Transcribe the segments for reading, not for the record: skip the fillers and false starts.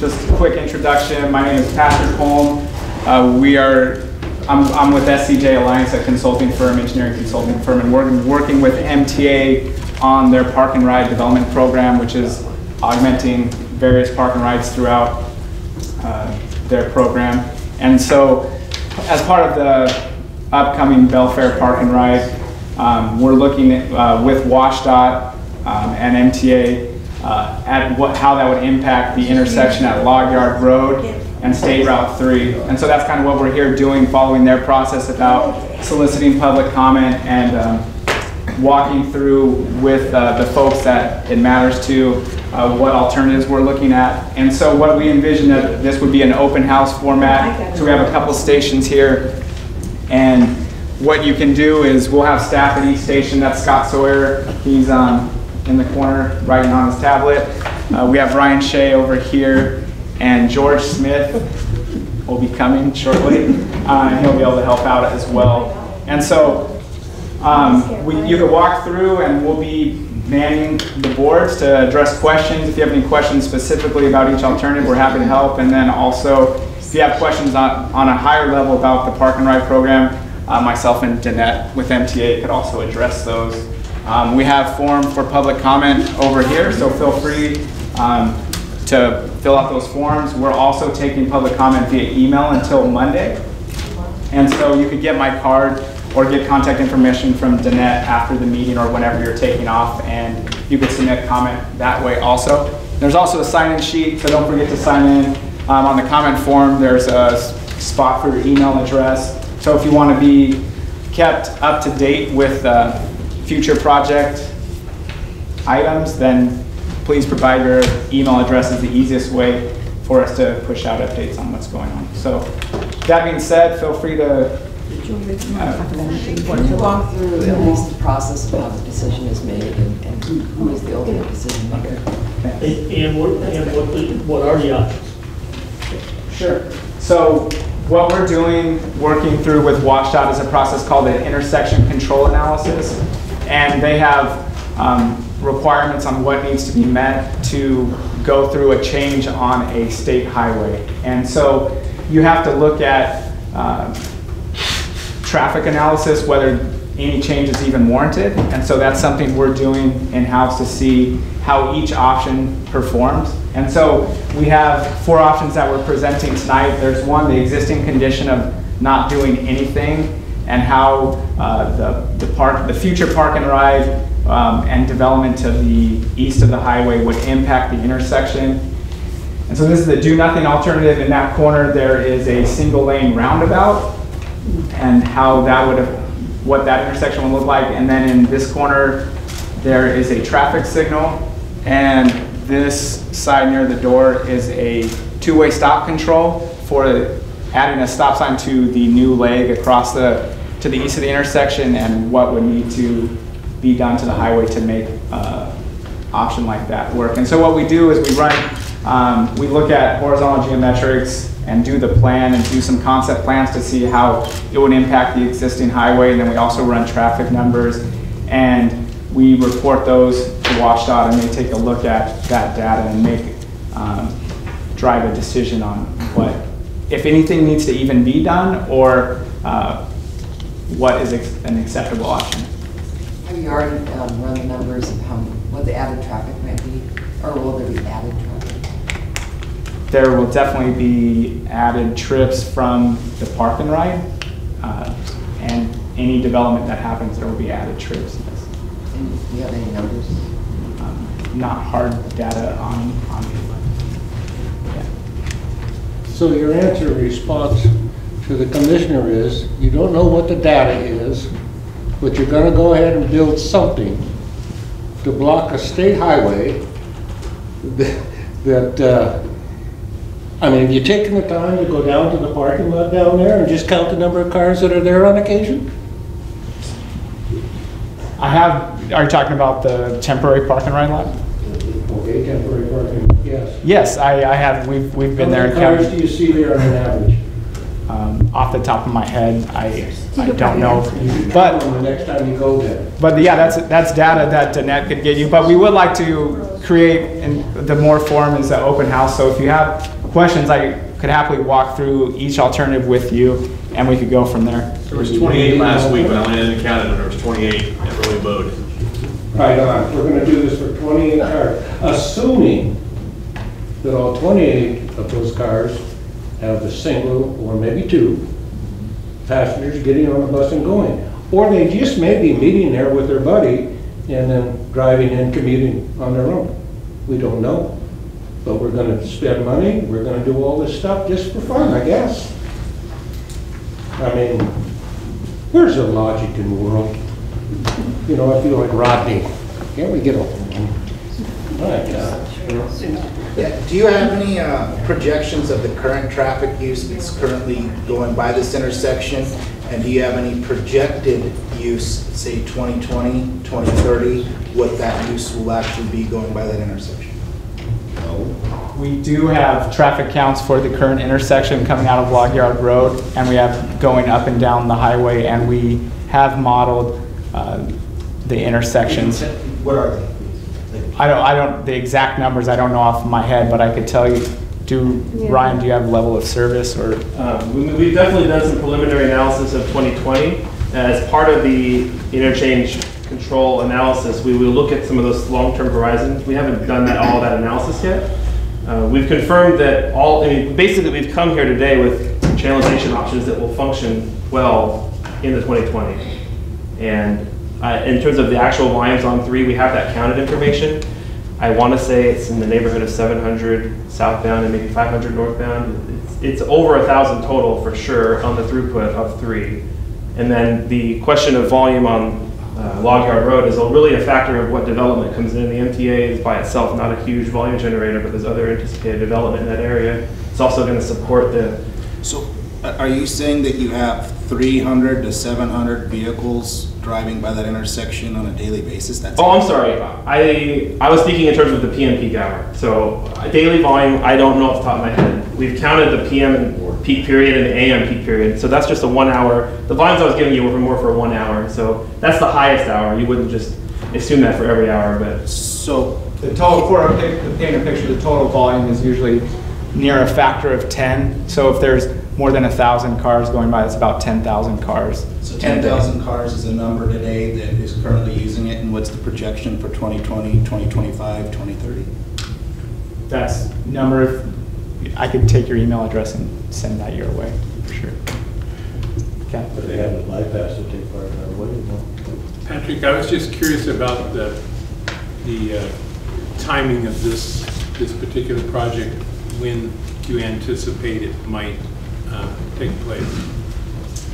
just a quick introduction. My name is Patrick Holm. I'm with SCJ Alliance, a consulting firm, engineering consulting firm, and we're working with MTA on their park and ride development program, which is augmenting various park and rides throughout their program. And so, as part of the upcoming Belfair Park and Ride, we're looking at, with WSDOT and MTA at how that would impact the intersection at Log Yard Road and State Route 3. And so that's kind of what we're here doing, following their process about soliciting public comment and walking through with the folks that it matters to what alternatives we're looking at. And so what we envision that this would be an open house format. So we have a couple stations here. And what you can do is we'll have staff at each station. That's Scott Sawyer. He's in the corner writing on his tablet. We have Ryan Shea over here. And George Smith will be coming shortly. And he'll be able to help out as well. And so you can walk through and we'll be manning the boards to address questions. If you have any questions specifically about each alternative, we're happy to help. And then also, if you have questions on a higher level about the Park and Ride program, myself and Danette with MTA could also address those. We have form for public comment over here, so feel free to fill out those forms. We're also taking public comment via email until Monday. And so you could get my card or get contact information from Danette after the meeting or whenever you're taking off, and you could submit comment that way also. There's also a sign-in sheet, so don't forget to sign in. On the comment form, there's a spot for your email address. So if you want to be kept up to date with future project items, then please provide your email address as the easiest way for us to push out updates on what's going on. So that being said, feel free to Can you walk through at least the process of how the decision is made and who is the ultimate decision maker? And what are the options? Sure. So what we're doing, working through with WSDOT, is a process called an intersection control analysis. And they have requirements on what needs to be met to go through a change on a state highway. And so you have to look at traffic analysis, whether any change is even warranted. And so that's something we're doing in-house to see how each option performs. And so we have 4 options that we're presenting tonight. There's one, the existing condition of not doing anything, and how the future park and ride and development to the east of the highway would impact the intersection. And so this is the do nothing alternative. In that corner, there is a single lane roundabout, and how that would have, what that intersection would look like. And then in this corner, there is a traffic signal, and this side near the door is a two-way stop control for adding a stop sign to the new leg across to the east of the intersection, and what would need to be done to the highway to make option like that work. And so what we do is we look at horizontal geometrics and do the plan and do some concept plans to see how it would impact the existing highway. And then we also run traffic numbers, and we report those to WSDOT, and they take a look at that data and drive a decision on what, if anything, needs to even be done, or what is an acceptable option. Have you already run the numbers of what the added traffic might be, or will there be added traffic? There will definitely be added trips from the park and ride, and any development that happens, there will be added trips. Yes. And do you have any numbers? Not hard data on it, but yeah. So your answer in response to the commissioner is, you don't know what the data is, but you're going to go ahead and build something to block a state highway that I mean, have you taken the time to go down to the parking lot down there and just count the number of cars that are there on occasion? I have. Are you talking about the temporary park and ride lot? Okay, temporary parking, yes. Yes, I have. We've been there and How many counted. cars do you see there on an average? Off the top of my head, I don't know. But the next time you go there. But yeah, that's data that Danette could get you. But we would like to create, and the more forum is an open house. So if you have questions, I could happily walk through each alternative with you, and we could go from there. There was 28 last week, but I went in and counted, and there was 28 at Early Boat. Right on. We're going to do this for 28 cars, assuming that all 28 of those cars have a single or maybe two passengers getting on the bus and going. Or they just may be meeting there with their buddy and then driving and commuting on their own. We don't know. But we're going to spend money. We're going to do all this stuff just for fun, I guess. I mean, where's the logic in the world? You know, I feel like Rodney. Can't we get a Yeah. Do you have any projections of the current traffic use that's currently going by this intersection? And do you have any projected use, say 2020, 2030, what that use will actually be going by that intersection? We do have traffic counts for the current intersection coming out of Log Yard Road, and we have going up and down the highway, and we have modeled the intersections. What are they? I don't, the exact numbers I don't know off my head, but I could tell you. Ryan, do you have level of service or? We've definitely done some preliminary analysis of 2020. As part of the interchange control analysis, we will look at some of those long-term horizons. We haven't done all that analysis yet. We've confirmed that basically we've come here today with channelization options that will function well in the 2020. And in terms of the actual volumes on 3, we have that counted information. I want to say it's in the neighborhood of 700 southbound and maybe 500 northbound. It's over 1,000 total for sure on the throughput of 3. And then the question of volume on Log Yard Road is really a factor of what development comes in. The MTA is by itself not a huge volume generator, but there's other anticipated development in that area. It's also going to support the... So are you saying that you have 300 to 700 vehicles driving by that intersection on a daily basis? That's I'm sorry. I was speaking in terms of the PM peak hour. So daily volume, I don't know off the top of my head. We've counted the PM and peak period and the AM peak period. So that's just a 1 hour. The volumes I was giving you were more for 1 hour. So that's the highest hour. You wouldn't just assume that for every hour, but. So The total, for paint a picture, the total volume is usually near a factor of 10. So if there's more than 1,000 cars going by, it's about 10,000 cars. So 10,000 cars is the number today that is currently using it, and what's the projection for 2020, 2025, 2030? That's number. I could take your email address and send that your way, for sure. Okay. But they have a bypass to take part of that way. Patrick, I was just curious about the timing of this particular project, when you anticipate it might take place.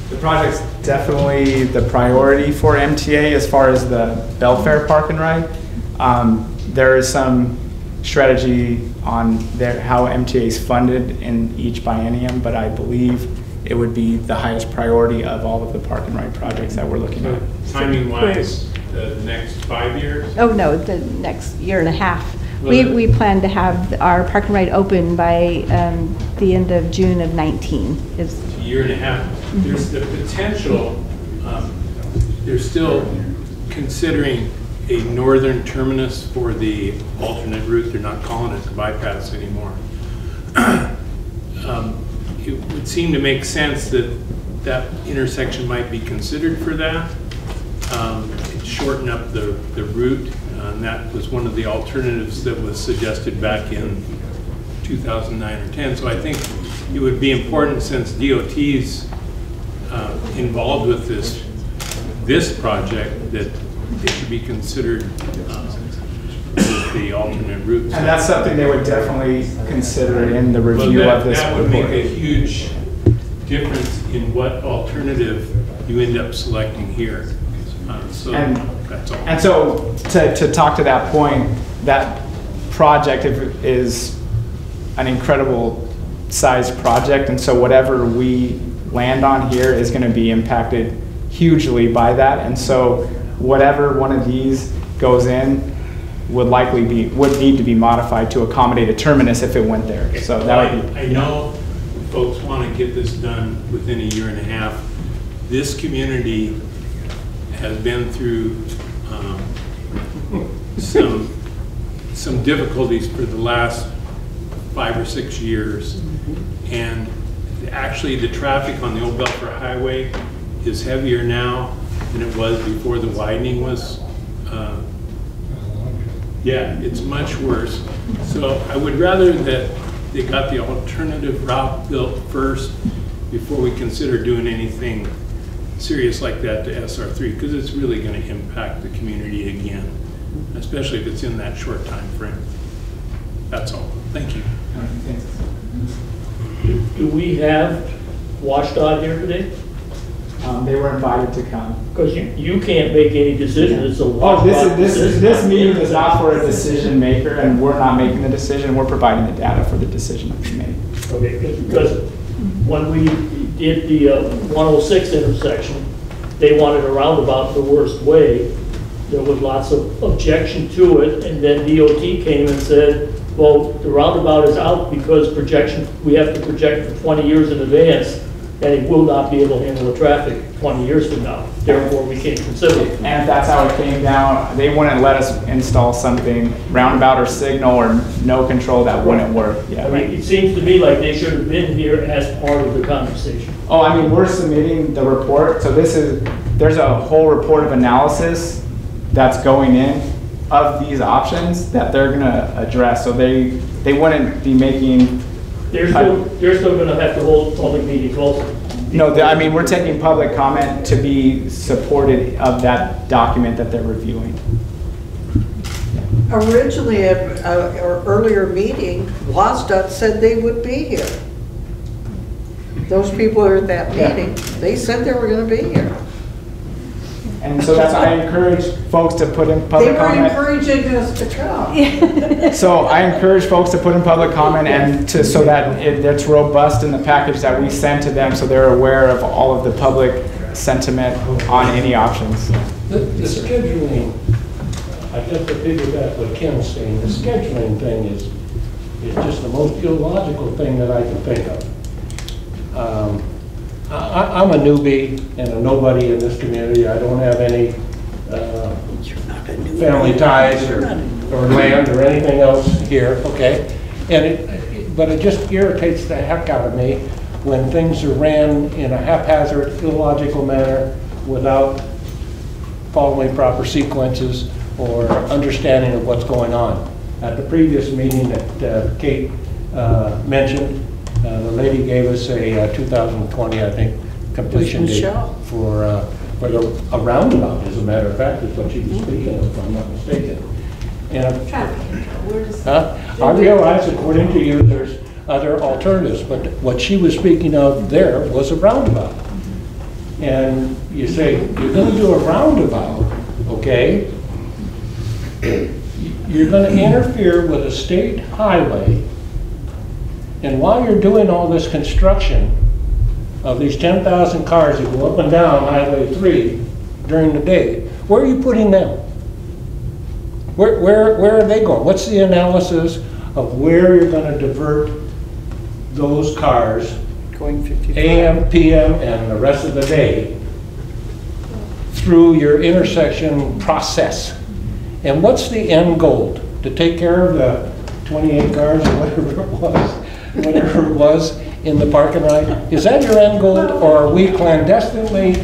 The project's definitely the priority for MTA as far as the Belfair Park and Ride. There is some strategy on how MTA is funded in each biennium, but I believe it would be the highest priority of all of the Park and Ride projects that we're looking at. Timing-wise, the next 5 years? Oh, no, the next year and a half. We plan to have our Park and Ride open by the end of June of 19. It's a year and a half. There's the potential, they're still considering a northern terminus for the alternate route. They're not calling it the bypass anymore. It would seem to make sense that that intersection might be considered for that. It'd shorten up the route. And that was one of the alternatives that was suggested back in 2009 or 10. So I think it would be important, since DOT's involved with this project, that it should be considered with the alternate routes. And that's something they would definitely consider in the review of this report. That would report. make a huge difference in what alternative you end up selecting here. So that's all. And so to talk to that point, that project is an incredible sized project, and so whatever we land on here is going to be impacted hugely by that. And so whatever one of these goes in would need to be modified to accommodate a terminus if it went there. So that would be. I know folks want to get this done within a year and a half. This community has been through some difficulties for the last 5 or 6 years. And actually the traffic on the old Belfair Highway is heavier now than it was before the widening was. Yeah, it's much worse. So I would rather that they got the alternative route built first before we consider doing anything serious like that to SR3, because it's really going to impact the community again, especially if it's in that short time frame. That's all. Thank you. Do we have WashDOT here today? They were invited to come. Because you can't make any decision, it's a Oh, WashDOT decision. this meeting is not for a decision maker, and we're not making the decision. We're providing the data for the decision to be made. Okay, because when we did the 106 intersection, they wanted a roundabout the worst way. There was lots of objection to it, and then DOT came and said, well, the roundabout is out because we have to project for 20 years in advance, and it will not be able to handle the traffic 20 years from now. Therefore, we can't consider it. And if that's how it came down, they wouldn't let us install something, roundabout or signal or no control, that wouldn't work. Yeah. I mean, it seems to me like they should have been here as part of the conversation. Oh, I mean, we're submitting the report, so there's a whole report of analysis that's going in of these options that they're gonna address, so they wouldn't be making... They're still gonna have to hold public meetings also. No, I mean, we're taking public comment to be supported of that document that they're reviewing. Originally, at our earlier meeting, WashDOT said they would be here. Those people who were at that meeting, they said they were going to be here. And so that's, I encourage folks to put in public comment. They were encouraging us to come. So I encourage folks to put in public comment and so that it's robust in the package that we send to them, so they're aware of all of the public sentiment on any options. The scheduling, I guess to piggyback what Ken's saying, the scheduling thing is just the most illogical thing that I can think of. I'm a newbie and a nobody in this community. I don't have any family ties or land or anything else here, okay? But it just irritates the heck out of me when things are ran in a haphazard, illogical manner without following proper sequences or understanding of what's going on. At the previous meeting that Kate mentioned, the lady gave us a 2020, I think, completion date for a roundabout, as a matter of fact, is what she was speaking of, if I'm not mistaken. And I realize, according to you, there's other alternatives, but what she was speaking of there was a roundabout. And you say, you're going to do a roundabout, okay? You're going to interfere with a state highway. And while you're doing all this construction of these 10,000 cars that go up and down Highway 3 during the day, where are you putting them? Where are they going? What's the analysis of where you're going to divert those cars, Going 55. AM, PM, and the rest of the day through your intersection process? And what's the end goal? To take care of the 28 cars or whatever it was in the parking lot? Is that your end goal, or are we clandestinely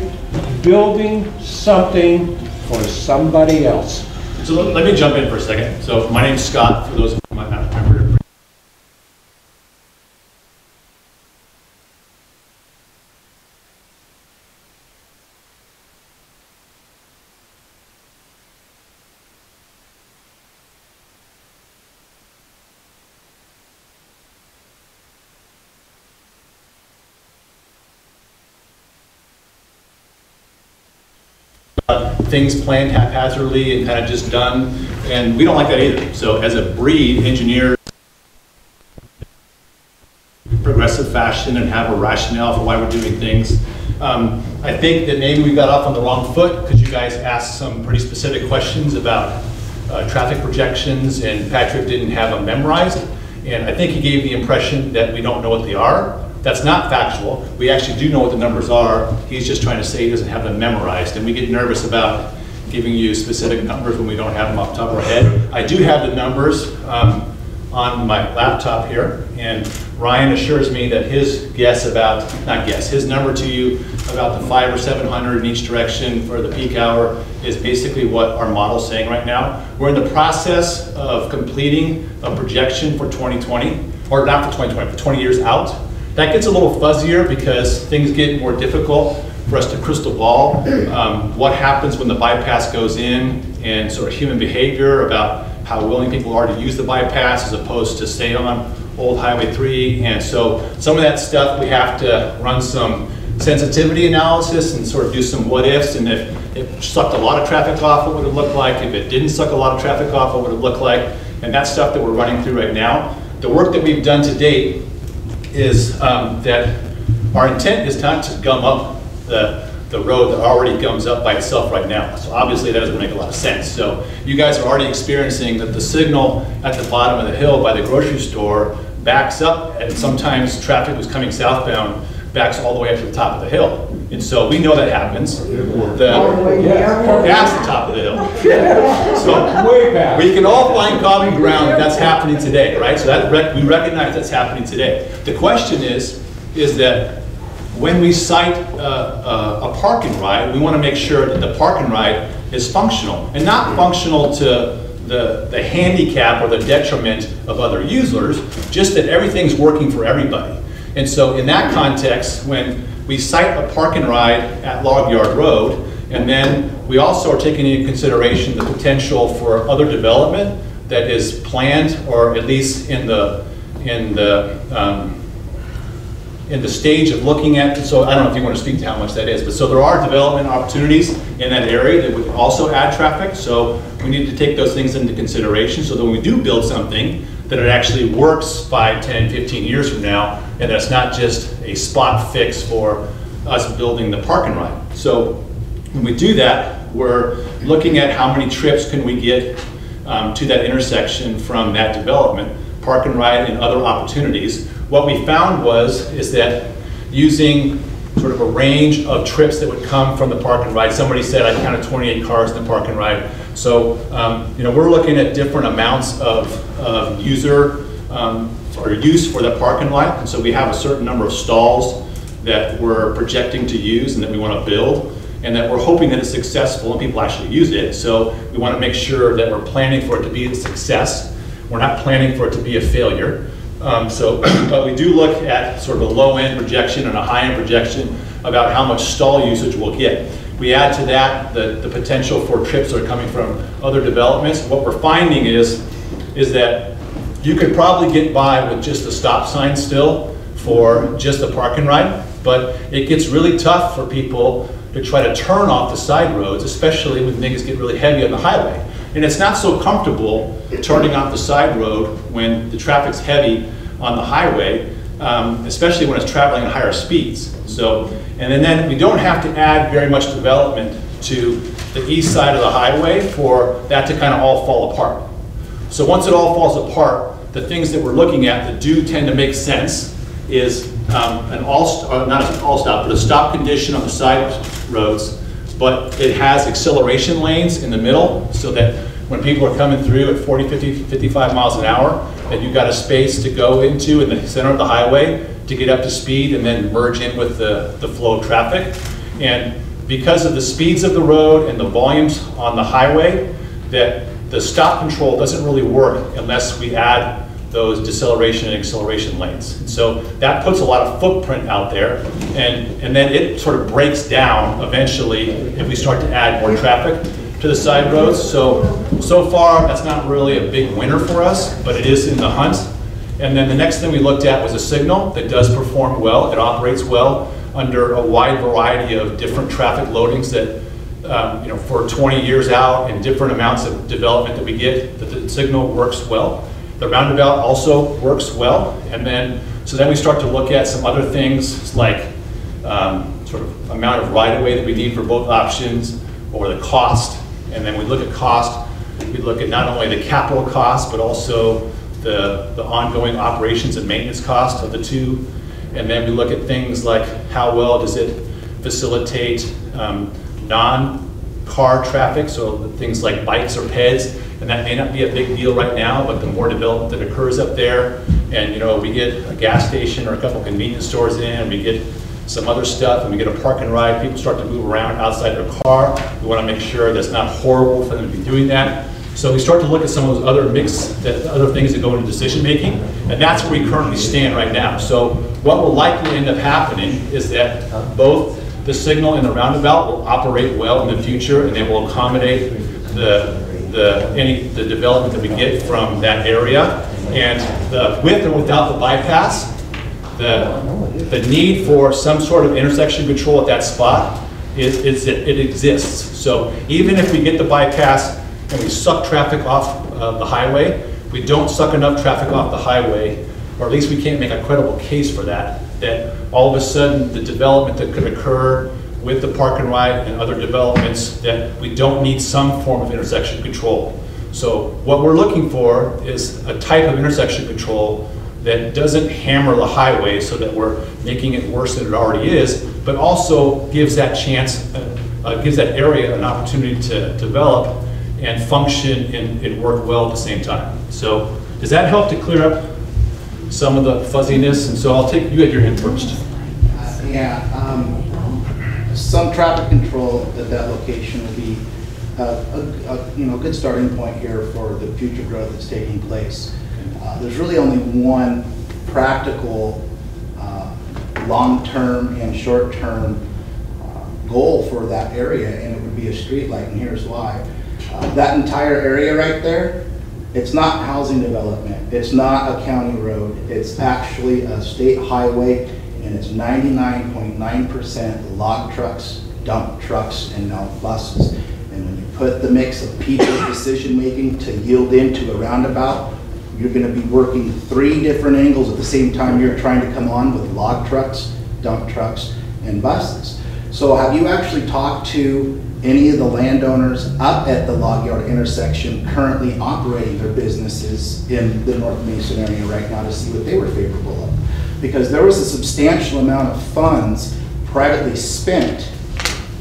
building something for somebody else? So let me jump in for a second. So my name's Scott, for those of you who might not remember. Things planned haphazardly and kind of just done, and we don't like that either. So as a breed, engineers progressive fashion and have a rationale for why we're doing things. I think that maybe we got off on the wrong foot because you guys asked some pretty specific questions about traffic projections, and Patrick didn't have them memorized. And I think he gave the impression that we don't know what they are. That's not factual. We actually do know what the numbers are. He's just trying to say he doesn't have them memorized. And we get nervous about giving you specific numbers when we don't have them off the top of our head. I do have the numbers on my laptop here, and Ryan assures me that his guess about, not guess, his number to you about the 500 or 700 in each direction for the peak hour is basically what our model's saying right now. We're in the process of completing a projection for 2020, or not for 2020, for 20 years out. That gets a little fuzzier because things get more difficult for us to crystal ball what happens when the bypass goes in and sort of human behavior about how willing people are to use the bypass as opposed to stay on Old Highway 3. And so some of that stuff we have to run some sensitivity analysis and sort of do some what ifs, and if it sucked a lot of traffic off, what would it look like? If it didn't suck a lot of traffic off, what would it look like? And that's stuff that we're running through right now. The work that we've done to date is that our intent is not to gum up the road that already gums up by itself right now. So obviously that doesn't make a lot of sense. So you guys are already experiencing that the signal at the bottom of the hill by the grocery store backs up, and sometimes traffic was coming southbound backs all the way up to the top of the hill. And so we know that happens. That's the top of the hill. So we can all find common ground that that's happening today, right? So that we recognize that's happening today. The question is that when we cite a park and ride, we want to make sure that the park and ride is functional, and not functional to the handicap or the detriment of other users, just that everything's working for everybody. And so in that context, when we cite a park and ride at Log Yard Road, and then we also are taking into consideration the potential for other development that is planned, or at least in the stage of looking at. So I don't know if you want to speak to how much that is, but so there are development opportunities in that area that would also add traffic. So we need to take those things into consideration so that when we do build something, that it actually works 5, 10, 15 years from now, and that's not just a spot fix for us building the park and ride. So when we do that, we're looking at how many trips can we get to that intersection from that development, park and ride and other opportunities. What we found is that using sort of a range of trips that would come from the park and ride, somebody said I counted 28 cars in the park and ride. So we're looking at different amounts of user or use for that park and ride. And so we have a certain number of stalls that we're projecting to use and that we want to build, and that we're hoping that it's successful and people actually use it. So we want to make sure that we're planning for it to be a success. We're not planning for it to be a failure. But we do look at sort of a low-end projection and a high-end projection about how much stall usage we'll get. We add to that the potential for trips that are coming from other developments. What we're finding is that you could probably get by with just a stop sign still for just a park and ride, but it gets really tough for people to try to turn off the side roads, especially when things get really heavy on the highway. And it's not so comfortable turning off the side road when the traffic's heavy on the highway, especially when it's traveling at higher speeds. So, and then we don't have to add very much development to the east side of the highway for that to kind of all fall apart. So once it all falls apart, the things that we're looking at that do tend to make sense is not an all stop, but a stop condition on the side roads, but it has acceleration lanes in the middle so that when people are coming through at 40, 50, 55 miles an hour, that you've got a space to go into in the center of the highway to get up to speed and then merge in with the flow of traffic. And because of the speeds of the road and the volumes on the highway, that the stop control doesn't really work unless we add those deceleration and acceleration lanes. And so that puts a lot of footprint out there, and then it sort of breaks down eventually if we start to add more traffic to the side roads. So far, that's not really a big winner for us, but it is in the hunt. And then the next thing we looked at was a signal that does perform well. It operates well under a wide variety of different traffic loadings that, for 20 years out and different amounts of development that we get, that the signal works well. The roundabout also works well. And then, so then we start to look at some other things like sort of amount of right-of-way that we need for both options, or the cost. And then we look at cost. We look at not only the capital cost, but also the ongoing operations and maintenance cost of the two. And then we look at things like how well does it facilitate non-car traffic, so things like bikes or peds, and that may not be a big deal right now, but the more development that occurs up there, and we get a gas station or a couple convenience stores in, we get some other stuff, and we get a park and ride, people start to move around outside their car. We want to make sure that's not horrible for them to be doing that. So we start to look at some of those other other things that go into decision making, and that's where we currently stand right now. So what will likely end up happening is that both the signal and the roundabout will operate well in the future, and they will accommodate the development that we get from that area. And with or without the bypass, the need for some sort of intersection control at that spot it exists. So even if we get the bypass and we suck traffic off the highway, we don't suck enough traffic off the highway, or at least we can't make a credible case for that all of a sudden the development that could occur with the park and ride and other developments, that we don't need some form of intersection control. So what we're looking for is a type of intersection control that doesn't hammer the highway so that we're making it worse than it already is, but also gives that chance, gives that area an opportunity to develop and function and work well at the same time. So does that help to clear up some of the fuzziness? And so I'll take you at your hand first. Some traffic control at that location will be a good starting point here for the future growth that's taking place. There's really only one practical long-term and short-term goal for that area, and it would be a street light, and here's why. That entire area right there, it's not housing development, it's not a county road, it's actually a state highway, and it's 99.9% log trucks, dump trucks, and now buses. And when you put the mix of people's decision making to yield into a roundabout, you're going to be working 3 different angles at the same time you're trying to come on with log trucks, dump trucks, and buses. So have you actually talked to any of the landowners up at the log yard intersection currently operating their businesses in the North Mason area right now to see what they were favorable of? Because there was a substantial amount of funds privately spent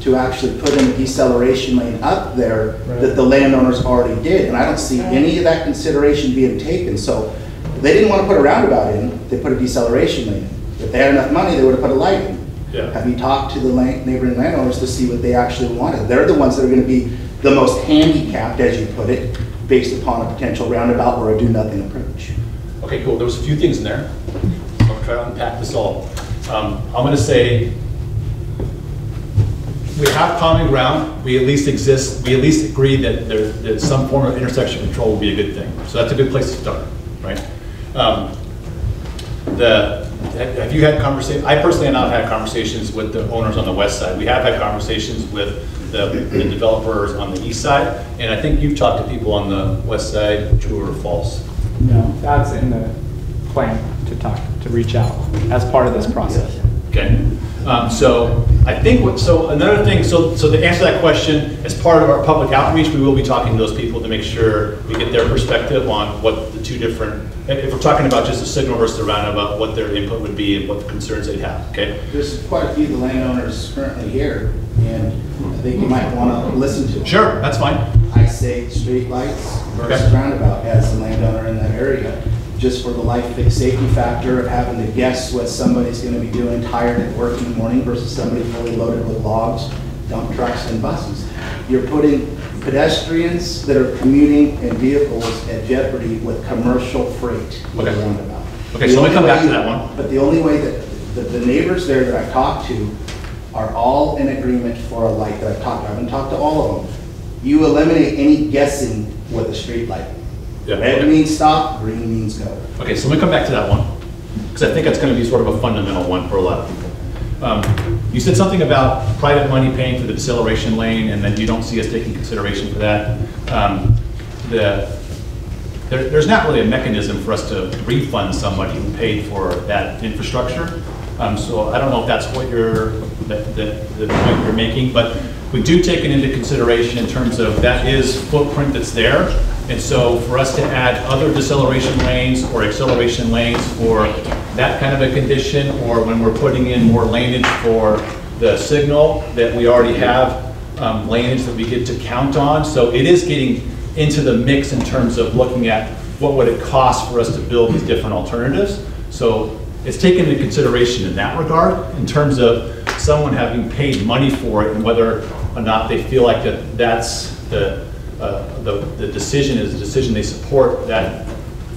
to actually put in a deceleration lane up there that the landowners already did. And I don't see any of that consideration being taken. So they didn't want to put a roundabout in, they put a deceleration lane in. If they had enough money, they would have put a light in. Yeah. Have you talked to the neighboring landowners to see what they actually wanted? They're the ones that are going to be the most handicapped, as you put it, based upon a potential roundabout or a do-nothing approach. Okay, cool. There was a few things in there. I'm going to try to unpack this all. I'm going to say we have common ground. We at least exist. We at least agree that some form of intersection control would be a good thing. So that's a good place to start, right? Have you had conversations? I personally have not had conversations with the owners on the west side. We have had conversations with the developers on the east side, and I think you've talked to people on the west side. True or false? No, that's in the plan to reach out as part of this process. Okay. So I think another thing, so to answer that question, as part of our public outreach, we will be talking to those people to make sure we get their perspective on what the two different, if we're talking about just the signal versus the roundabout, what their input would be and what the concerns they'd have, okay? There's quite a few of the landowners currently here, and I think you might want to listen to them. Sure, that's fine. I say street lights versus roundabout as a landowner in that area, just for the life safety factor of having to guess what somebody's going to be doing tired at work in the morning versus somebody fully loaded with logs, dump trucks, and buses. You're putting pedestrians that are commuting in vehicles at jeopardy with commercial freight with a roundabout. Okay, so let me come back to that one. But the only way that the neighbors there that I've talked to are all in agreement for a light that I've talked to. I haven't talked to all of them. You eliminate any guessing with a street light. Yeah, Red means stop, green means go. Okay, so let me come back to that one, because I think that's going to be sort of a fundamental one for a lot of people. You said something about private money paying for the deceleration lane, and that you don't see us taking consideration for that. There's not really a mechanism for us to refund somebody who paid for that infrastructure. So I don't know if that's what the point you're making, but we do take it into consideration in terms of that is footprint that's there. And so for us to add other deceleration lanes or acceleration lanes for that kind of a condition, or when we're putting in more laneage for the signal, that we already have laneage that we get to count on. So it is getting into the mix in terms of looking at what would it cost for us to build these different alternatives. So it's taken into consideration in that regard, in terms of someone having paid money for it and whether or not they feel like that's the decision is a decision they support. That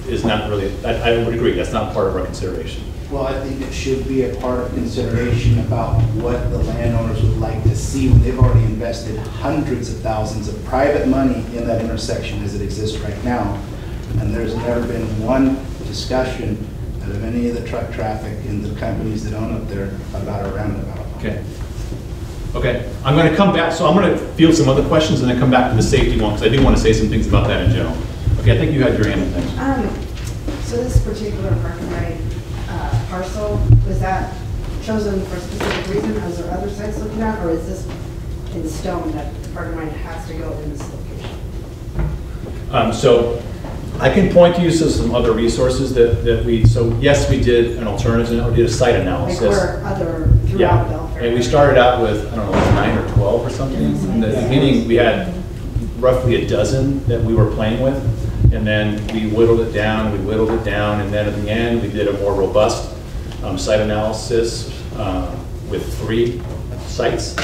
is not really, I would agree, that's not part of our consideration. Well, I think it should be a part of consideration about what the landowners would like to see when they've already invested hundreds of thousands of private money in that intersection as it exists right now. And there's never been one discussion out of any of the truck traffic and the companies that own up there about a roundabout. Okay. Okay, I'm going to come back, so I'm going to field some other questions and then come back to the safety one, because I do want to say some things about that in general. Okay, I think you had your hand up next. So this particular parking right parcel, was that chosen for a specific reason? Is there other sites looking at, or is this in stone that the parking right has to go in this location? So I can point you to some other resources that we, so yes, we did an alternative, we did a site analysis. Like where other, throughout Belfair? And we started out with, I don't know, like 9 or 12 or something. In the beginning, we had roughly a dozen that we were playing with. And then we whittled it down, and then at the end, we did a more robust site analysis with 3 sites.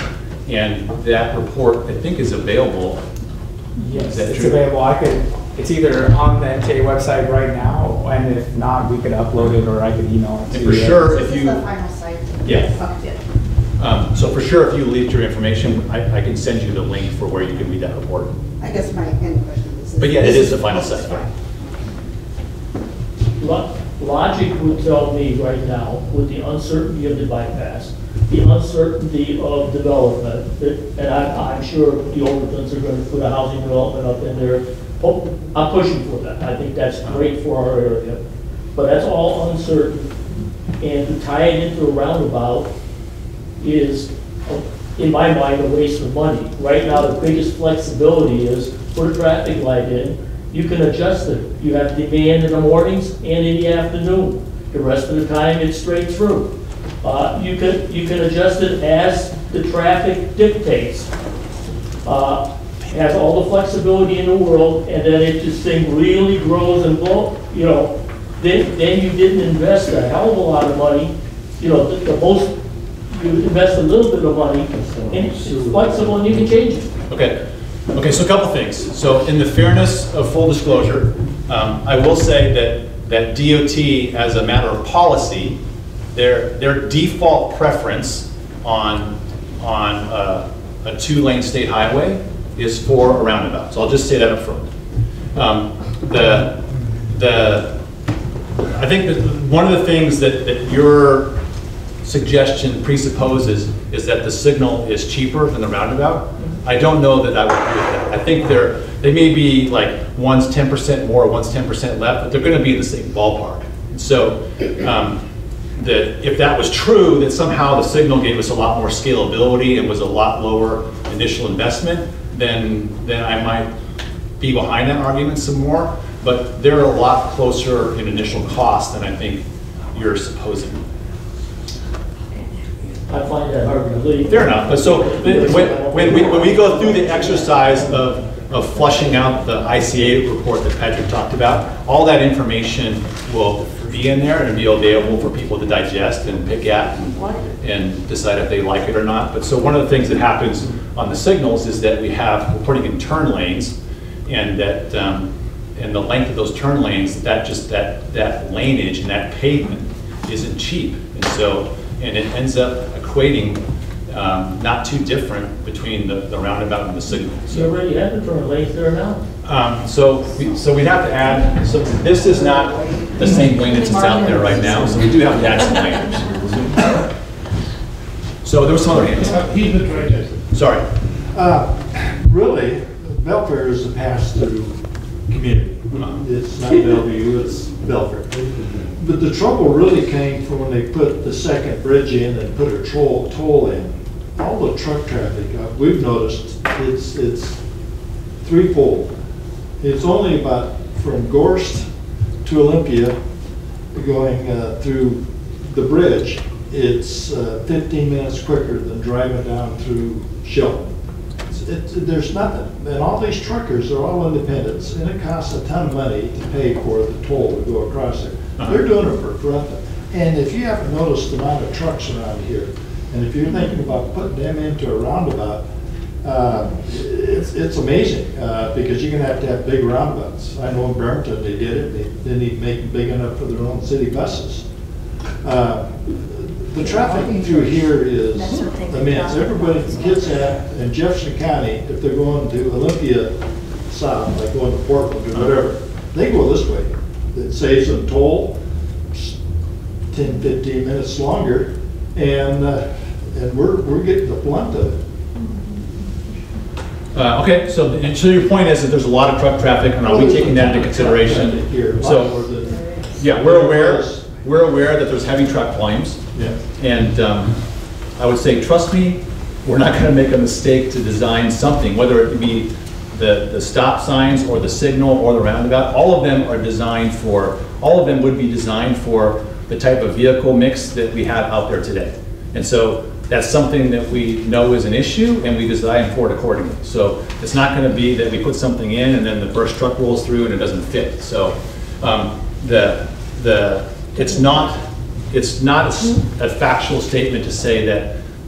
And that report, I think, is available. Yes, it's available. It's either on the MTA website right now, and if not, we could upload it, or I could email it to you. For sure, if This you... is the final site? Yeah. Okay. So for sure, if you leave your information, I can send you the link for where you can read that report. I guess my end question is... But yeah, it is the final site. Logic would tell me right now, with the uncertainty of the bypass, the uncertainty of development, and I'm sure the Overtons are going to put a housing development up in there. I'm pushing for that. I think that's great for our area. But that's all uncertain. And to tie it into a roundabout is, in my mind, a waste of money. Right now, the biggest flexibility is put a traffic light in. You can adjust it. You have demand in the mornings and in the afternoon. The rest of the time, it's straight through. You can adjust it as the traffic dictates. Has all the flexibility in the world, and then if this thing really grows and blows, you know, then you didn't invest a hell of a lot of money. You know, the most, you invest a little bit of money, and it's flexible and you can change it. Okay. Okay, so a couple things. So in the fairness of full disclosure, I will say that DOT, as a matter of policy, their default preference on a 2-lane state highway is for a roundabout. So I'll just say that up front. I think that one of the things that your suggestion presupposes is that the signal is cheaper than the roundabout. I don't know that I would agree with that. I think they may be like one's 10% more, one's 10% less, but they're going to be in the same ballpark. And so if that was true, that somehow the signal gave us a lot more scalability and was a lot lower initial investment, then I might be behind that argument some more. But they're a lot closer in initial cost than I think you're supposing. I find that hard to believe. Fair enough. But so when we go through the exercise of flushing out the ICA report that Patrick talked about, all that information will be in there and be available for people to digest and pick at and decide if they like it or not. But so one of the things that happens on the signals is that we're putting in turn lanes, and that and the length of those turn lanes, that laneage and that pavement isn't cheap, and it ends up equating not too different between the roundabout and the signal. So you already have the turn lanes there now. So we'd have to add, so this is not the same laneage that's out there right now, so we do have to add some laneage. So there was some other hands. He's been trying to. Sorry. Really, Belfair is a pass-through community. It's not Bellevue, it's Belfair. But the trouble really came from when they put the second bridge in and put a toll in. All the truck traffic, we've noticed, it's threefold. It's only about from Gorst to Olympia, going through the bridge, it's 15 minutes quicker than driving down through Shelton. There's nothing, and all these truckers are all independents, and it costs a ton of money to pay for the toll to go across there. They're doing it for nothing. And if you haven't noticed the amount of trucks around here, and if you're thinking about putting them into a roundabout, it's amazing, because you're gonna have to have big roundabouts. I know in Barrington they did it, they didn't even make them big enough for their own city buses. The traffic through here is immense. Everybody from Kitsap and Jefferson County, if they're going to Olympia South, like going to Portland or whatever, they go this way. It saves them toll, 10, 15 minutes longer, and we're getting the blunt of it. Okay, so your point is that there's a lot of truck traffic, and are we taking that into consideration? So, yeah, we're aware that there's heavy truck volumes. Yeah. And I would say, trust me, we're not going to make a mistake to design something, whether it be the stop signs or the signal or the roundabout. All of them would be designed for the type of vehicle mix that we have out there today. And so that's something that we know is an issue, and we design for it accordingly. So it's not going to be that we put something in and then the first truck rolls through and it doesn't fit. So it's not a factual statement to say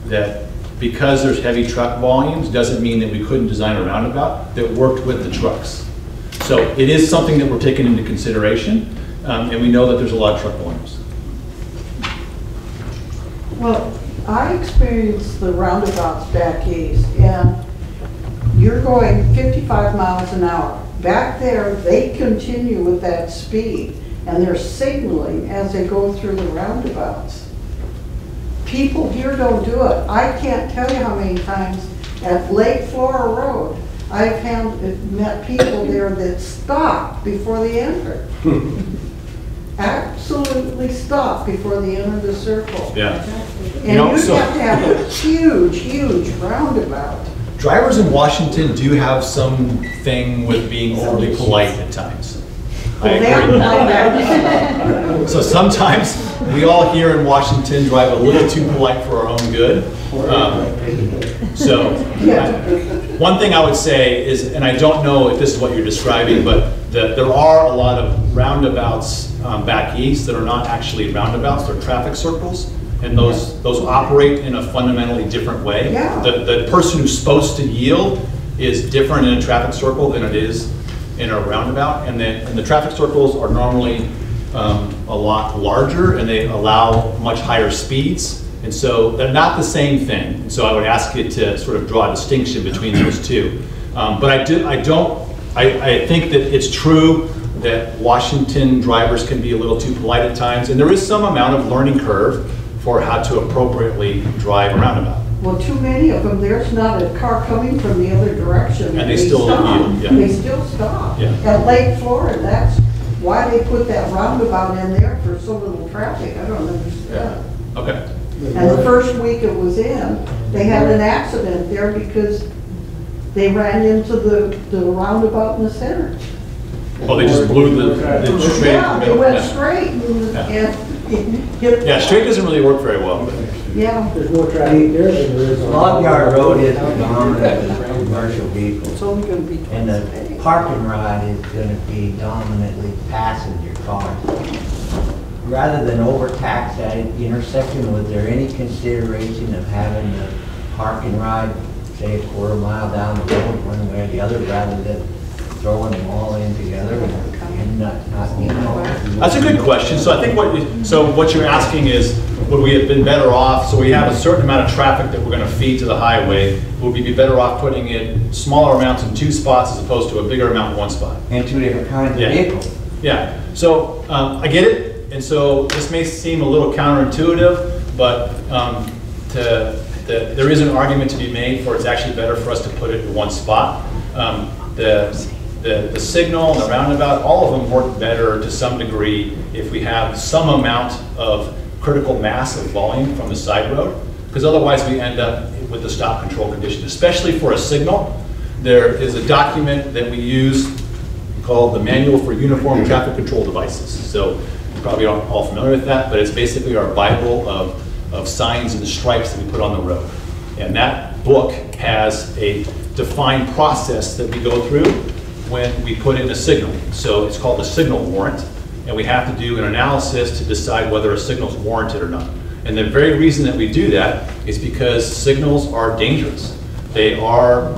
that because there's heavy truck volumes doesn't mean that we couldn't design a roundabout that worked with the trucks. So it is something that we're taking into consideration, and we know that there's a lot of truck volumes. Well, I experienced the roundabouts back east, and you're going 55 miles an hour. Back there, they continue with that speed, and they're signaling as they go through the roundabouts. People here don't do it. I can't tell you how many times at Lake Flora Road, I've met people there that stop before they enter. Absolutely stop before they enter the circle. Yeah. And you have to have a huge, huge roundabout. Drivers in Washington do have something with being overly polite at times. I agree. So sometimes we all here in Washington drive a little too polite for our own good. One thing I would say is, and I don't know if this is what you're describing, but there are a lot of roundabouts back east that are not actually roundabouts, they're traffic circles. And those operate in a fundamentally different way. Yeah. The person who's supposed to yield is different in a traffic circle than it is in a roundabout. And the traffic circles are normally a lot larger, and they allow much higher speeds. And so they're not the same thing. And so I would ask you to sort of draw a distinction between those two. But I think that it's true that Washington drivers can be a little too polite at times. And there is some amount of learning curve for how to appropriately drive a roundabout. Well, too many of them, there's not a car coming from the other direction. And they still yield, yeah. They still stop. Yeah. At Lake Florida, that's why they put that roundabout in there for so little traffic. I don't understand. Yeah. Okay. And the first week it was in, they had an accident there because they ran into the roundabout in the center. Well, they just blew the straight. Yeah, they went straight and yeah, straight doesn't really work very well. But. Yeah. There's more traffic there than there is on. Log Yard Road is dominant with commercial vehicles. It's only going to be. And the parking ride is going to be dominantly passenger cars. Rather than overtax that intersection, was there any consideration of having the parking ride, say, a quarter mile down the road, one way or the other, rather than throwing them all in together and not That's a good question. So I think what you're asking is, would we have been better off? So we have a certain amount of traffic that we're going to feed to the highway. Would we be better off putting it smaller amounts in two spots as opposed to a bigger amount in one spot? And two different kinds of vehicles. Yeah. So I get it, and so this may seem a little counterintuitive, but there is an argument to be made for it's actually better for us to put it in one spot. The signal and the roundabout, all of them work better to some degree if we have some amount of critical mass of volume from the side road, because otherwise we end up with the stop control condition, especially for a signal. There is a document that we use called the Manual for Uniform Traffic Control Devices. So You probably aren't all familiar with that, but it's basically our Bible of signs and stripes that we put on the road. And that book has a defined process that we go through when we put in a signal. So it's called a signal warrant, and we have to do an analysis to decide whether a signal is warranted or not. And the very reason that we do that is because signals are dangerous. They are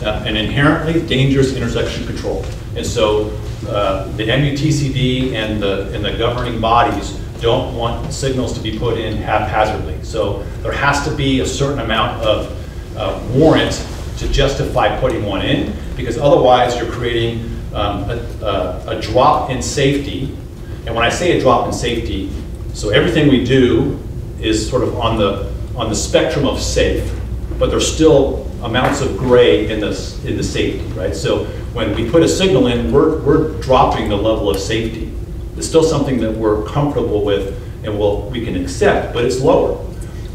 an inherently dangerous intersection control. And so the MUTCD and the governing bodies don't want signals to be put in haphazardly. So there has to be a certain amount of warrant to justify putting one in, because otherwise you're creating a drop in safety. And when I say a drop in safety, so everything we do is sort of on the spectrum of safe, but there's still amounts of gray in the safety, right? So when we put a signal in, we're dropping the level of safety. It's still something that we're comfortable with and we can accept, but it's lower.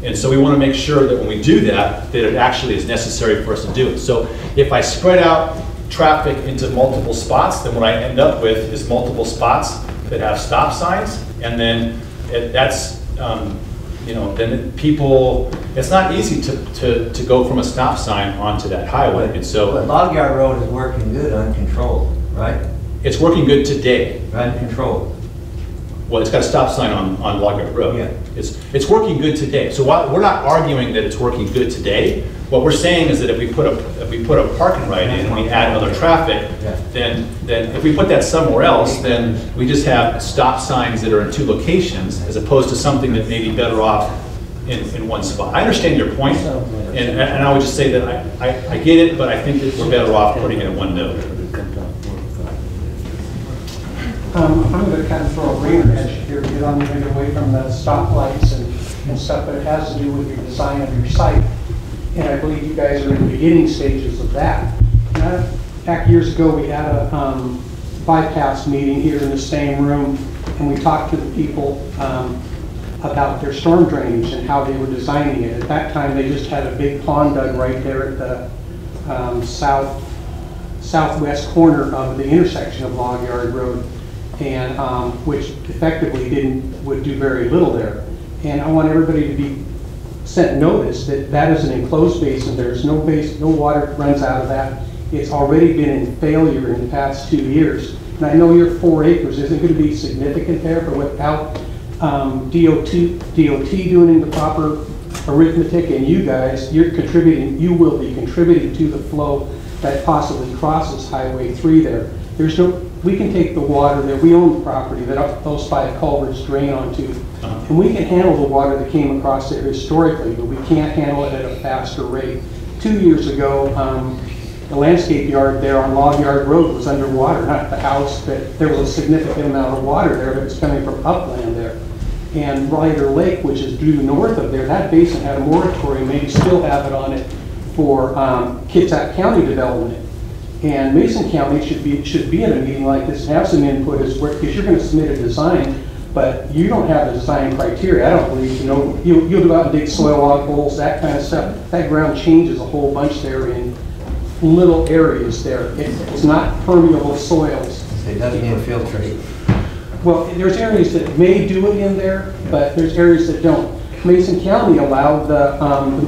And so we want to make sure that when we do that, that it actually is necessary for us to do it. So if I spread out traffic into multiple spots, then what I end up with is multiple spots that have stop signs, and then that's, then people, it's not easy to go from a stop sign onto that highway. And so, but Log Yard Road is working good uncontrolled, right? It's working good today. Uncontrolled. Well, it's got a stop sign on Log Yard Road. Yeah. It's working good today. So while we're not arguing that it's working good today, what we're saying is that if we put a parking right in and we add other traffic, then if we put that somewhere else, then we just have stop signs that are in two locations as opposed to something that may be better off in one spot. I understand your point, and I would just say that I get it, but I think that we're better off putting it in one node. I'm going to kind of throw a ringer at you here to get on maybe away from the stoplights and stuff, but it has to do with your design of your site. And I believe you guys are in the beginning stages of that. Back years ago, we had a bypass meeting here in the same room, and we talked to the people about their storm drainage and how they were designing it. At that time, they just had a big pond dug right there at the southwest corner of the intersection of Log Yard Road, and which effectively would do very little there. And I want everybody to be sent notice that that is an enclosed basin. There's no water runs out of that. It's already been in failure in the past 2 years. And I know your 4 acres isn't going to be significant there, but without DOT doing the proper arithmetic, and you guys, you will be contributing to the flow that possibly crosses Highway 3 there. We can take the water there, we own the property that those 5 culverts drain onto, and we can handle the water that came across there historically, but we can't handle it at a faster rate. 2 years ago, the landscape yard there on Log Yard Road was underwater, not the house, but there was a significant amount of water there that was coming from upland there. And Ryder Lake, which is due north of there, that basin had a moratorium, maybe still have it on it, for Kitsap County development. And Mason County should be in a meeting like this and have some input because you're going to submit a design, but you don't have the design criteria. I don't believe, you'll go out and dig soil log holes, that kind of stuff. That ground changes a whole bunch there in little areas there. It's not permeable soils. It doesn't infiltrate. Well, there's areas that may do it in there, but there's areas that don't. Mason County allowed the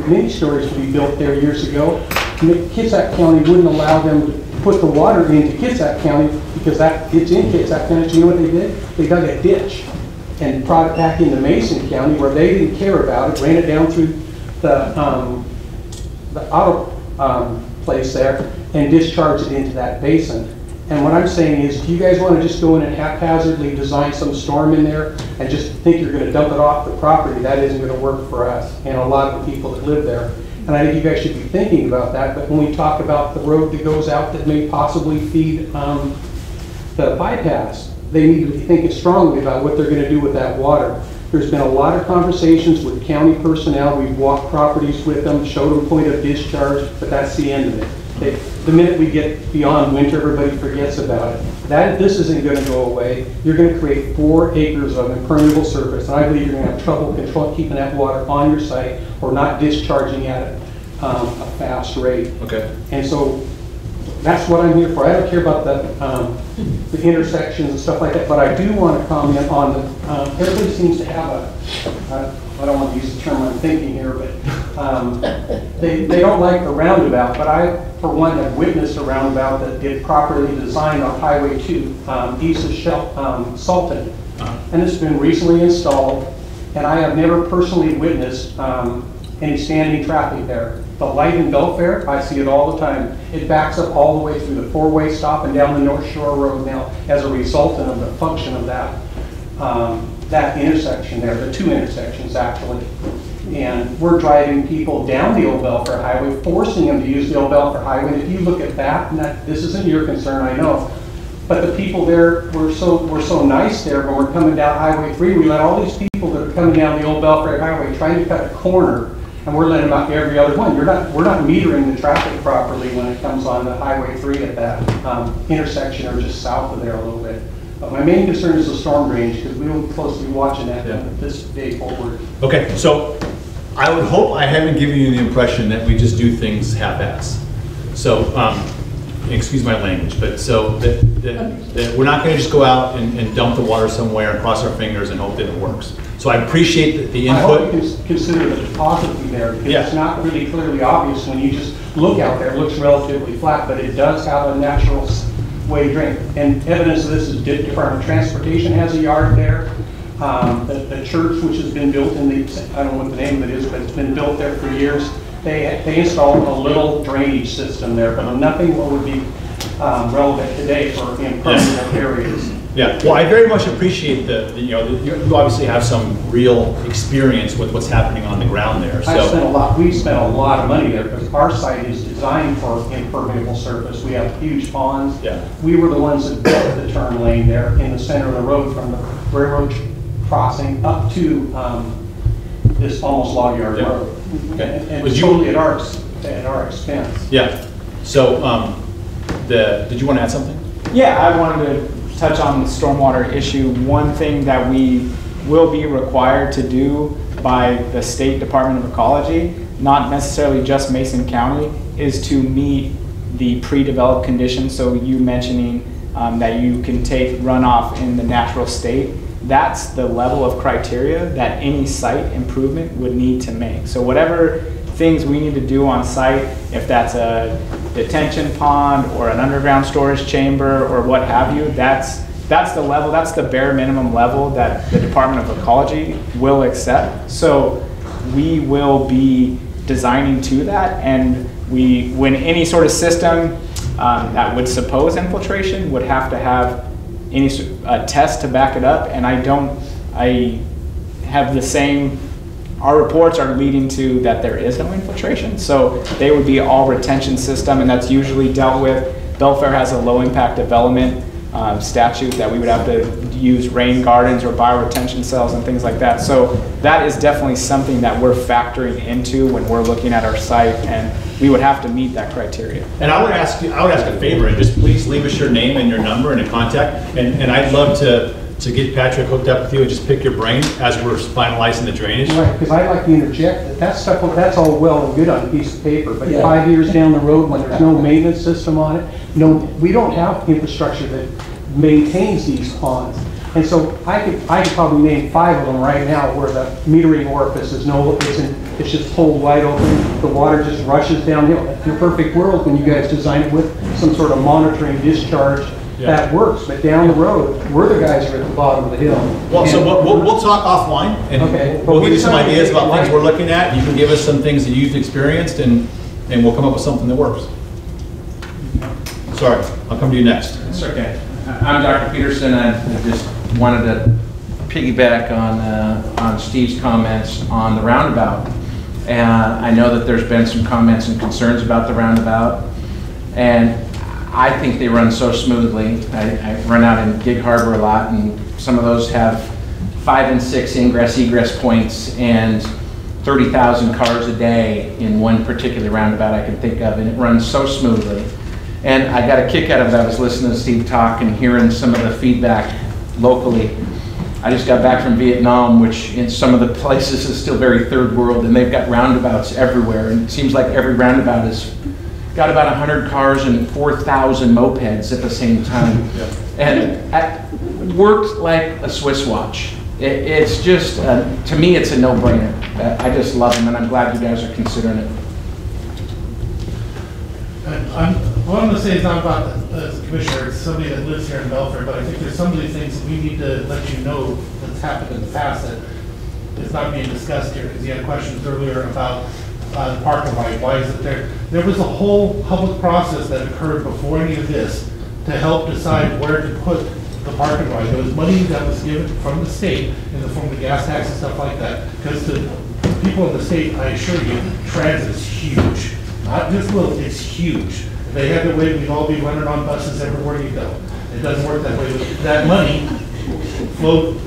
mini storage to be built there years ago. Kitsap County wouldn't allow them to put the water into Kitsap County because it's in Kitsap County. So you know what they did? They dug a ditch and brought it back into Mason County where they didn't care about it, ran it down through the auto place there and discharged it into that basin. And what I'm saying is, if you guys want to just go in and haphazardly design some storm in there and just think you're going to dump it off the property, that isn't going to work for us and a lot of the people that live there. And I think you guys should be thinking about that. But when we talk about the road that goes out that may possibly feed the bypass, they need to be thinking strongly about what they're going to do with that water. There's been a lot of conversations with county personnel. We've walked properties with them, showed them point of discharge, but that's the end of it. The minute we get beyond winter, everybody forgets about it. This isn't going to go away. You're going to create 4 acres of impermeable surface, and I believe you're going to have trouble keeping that water on your site or not discharging at a fast rate. Okay. And so that's what I'm here for. I don't care about the intersections and stuff like that, but I do want to comment on the, everybody seems to have I don't want to use the term I'm thinking here, but they don't like the roundabout, but I, for one, have witnessed a roundabout that did properly designed on Highway 2, east of Sultan. And it's been recently installed, and I have never personally witnessed any standing traffic there. The light in Belfair, I see it all the time. It backs up all the way through the four-way stop and down the North Shore Road now as a resultant of the function of that that intersection there, the two intersections actually. And we're driving people down the old Belfair Highway, forcing them to use the old Belfair Highway. And if you look at that, and this isn't your concern, I know, but the people there were so nice there when we're coming down Highway 3. We let all these people that are coming down the old Belfair Highway trying to cut a corner, and we're letting them out every other one. We're not metering the traffic properly when it comes on the Highway 3 at that intersection or just south of there a little bit. But my main concern is the storm drainage, because we will be closely watching that this day forward. Okay, so I would hope I haven't given you the impression that we just do things half-ass. So, excuse my language, but so that we're not going to just go out and dump the water somewhere and cross our fingers and hope that it works. So I appreciate the input. I hope you can consider the topography there, because it's not really clearly obvious when you just look out there. It looks relatively flat, but it does have a natural way drain. And evidence of this is the Department of Transportation has a yard there. The church, which has been built in the, I don't know what the name of it is, but it's been built there for years. They installed a little drainage system there, but nothing would be relevant today for impermeable areas. Yeah, well, I very much appreciate you obviously have some real experience with what's happening on the ground there. So we spent a lot of money there, because our site is designed for impermeable surface. We have huge ponds. Yeah. We were the ones that built the turn lane there in the center of the road from the railroad crossing up to this almost log yard road. Okay. And it's totally at our expense. Yeah. So did you want to add something? Yeah, I wanted to touch on the stormwater issue. One thing that we will be required to do by the State Department of Ecology, not necessarily just Mason County, is to meet the pre-developed conditions. So you mentioning that you can take runoff in the natural state, that's the level of criteria that any site improvement would need to make. So whatever things we need to do on site, if that's a detention pond or an underground storage chamber or what have you, that's the level, that's the bare minimum level that the Department of Ecology will accept. So we will be designing to that, and when any sort of system that would suppose infiltration would have to have any test to back it up, and I have the same. Our reports are leading to that there is no infiltration, so they would be all retention system, and that's usually dealt with. Belfair has a low impact development statute that we would have to use rain gardens or bioretention cells and things like that. So that is definitely something that we're factoring into when we're looking at our site, and we would have to meet that criteria. And I would ask a favor, and just please leave us your name and your number and a contact, and I'd love to get Patrick hooked up with you and just pick your brain as we're finalizing the drainage. Right, because I'd like to interject that stuff, that's all well and good on a piece of paper, but 5 years down the road when there's no maintenance system on it, we don't have infrastructure that maintains these ponds. And so I could probably name 5 of them right now where the metering orifice it's just pulled wide open, the water just rushes downhill. In a perfect world, when you guys design it with some sort of monitoring discharge, that works, but down the road, we're the guys who are at the bottom of the hill. Well, so we'll talk offline, and we'll give you some ideas about things we're looking at. You can give us some things that you've experienced, and we'll come up with something that works. Sorry, I'll come to you next. It's okay. I'm Dr. Peterson. I just wanted to piggyback on Steve's comments on the roundabout. And I know that there's been some comments and concerns about the roundabout, and I think they run so smoothly. I run out in Gig Harbor a lot, and some of those have 5 and 6 ingress-egress points and 30,000 cars a day in one particular roundabout I can think of, and it runs so smoothly. And I got a kick out of it. I was listening to Steve talk and hearing some of the feedback locally. I just got back from Vietnam, which in some of the places is still very third world, and they've got roundabouts everywhere, and it seems like every roundabout is got about 100 cars and 4,000 mopeds at the same time. And it worked like a Swiss watch. It's just, to me, it's a no-brainer. I just love them, and I'm glad you guys are considering it. What I'm going to say is not about the commissioner, it's somebody that lives here in Belfair, but I think there's some of these things that we need to let you know that's happened in the past that is not being discussed here, because you had questions earlier about the parking right. Why is it there? There was a whole public process that occurred before any of this to help decide where to put the parking right. There was money that was given from the state in the form of gas tax and stuff like that, because to people in the state, I assure you, transit is huge. Not just little, it's huge. If they had their way, we'd all be running on buses everywhere you go. It doesn't work that way, but that money flowed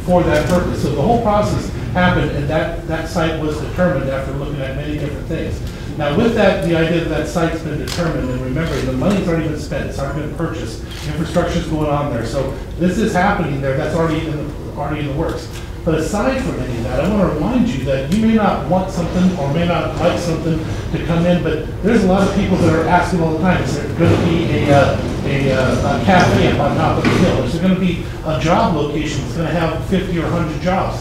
for that purpose. So the whole process happened, and that site was determined after looking at many different things. Now with that, the idea that that site's been determined, and remember, the money's already been spent, it's already been purchased, infrastructure's going on there. So this is happening there, that's already in the works. But aside from any of that, I want to remind you that you may not want something or may not like something to come in, but there's a lot of people that are asking all the time, is there going to be a cafe up on top of the hill? Is there going to be a job location that's going to have 50 or 100 jobs?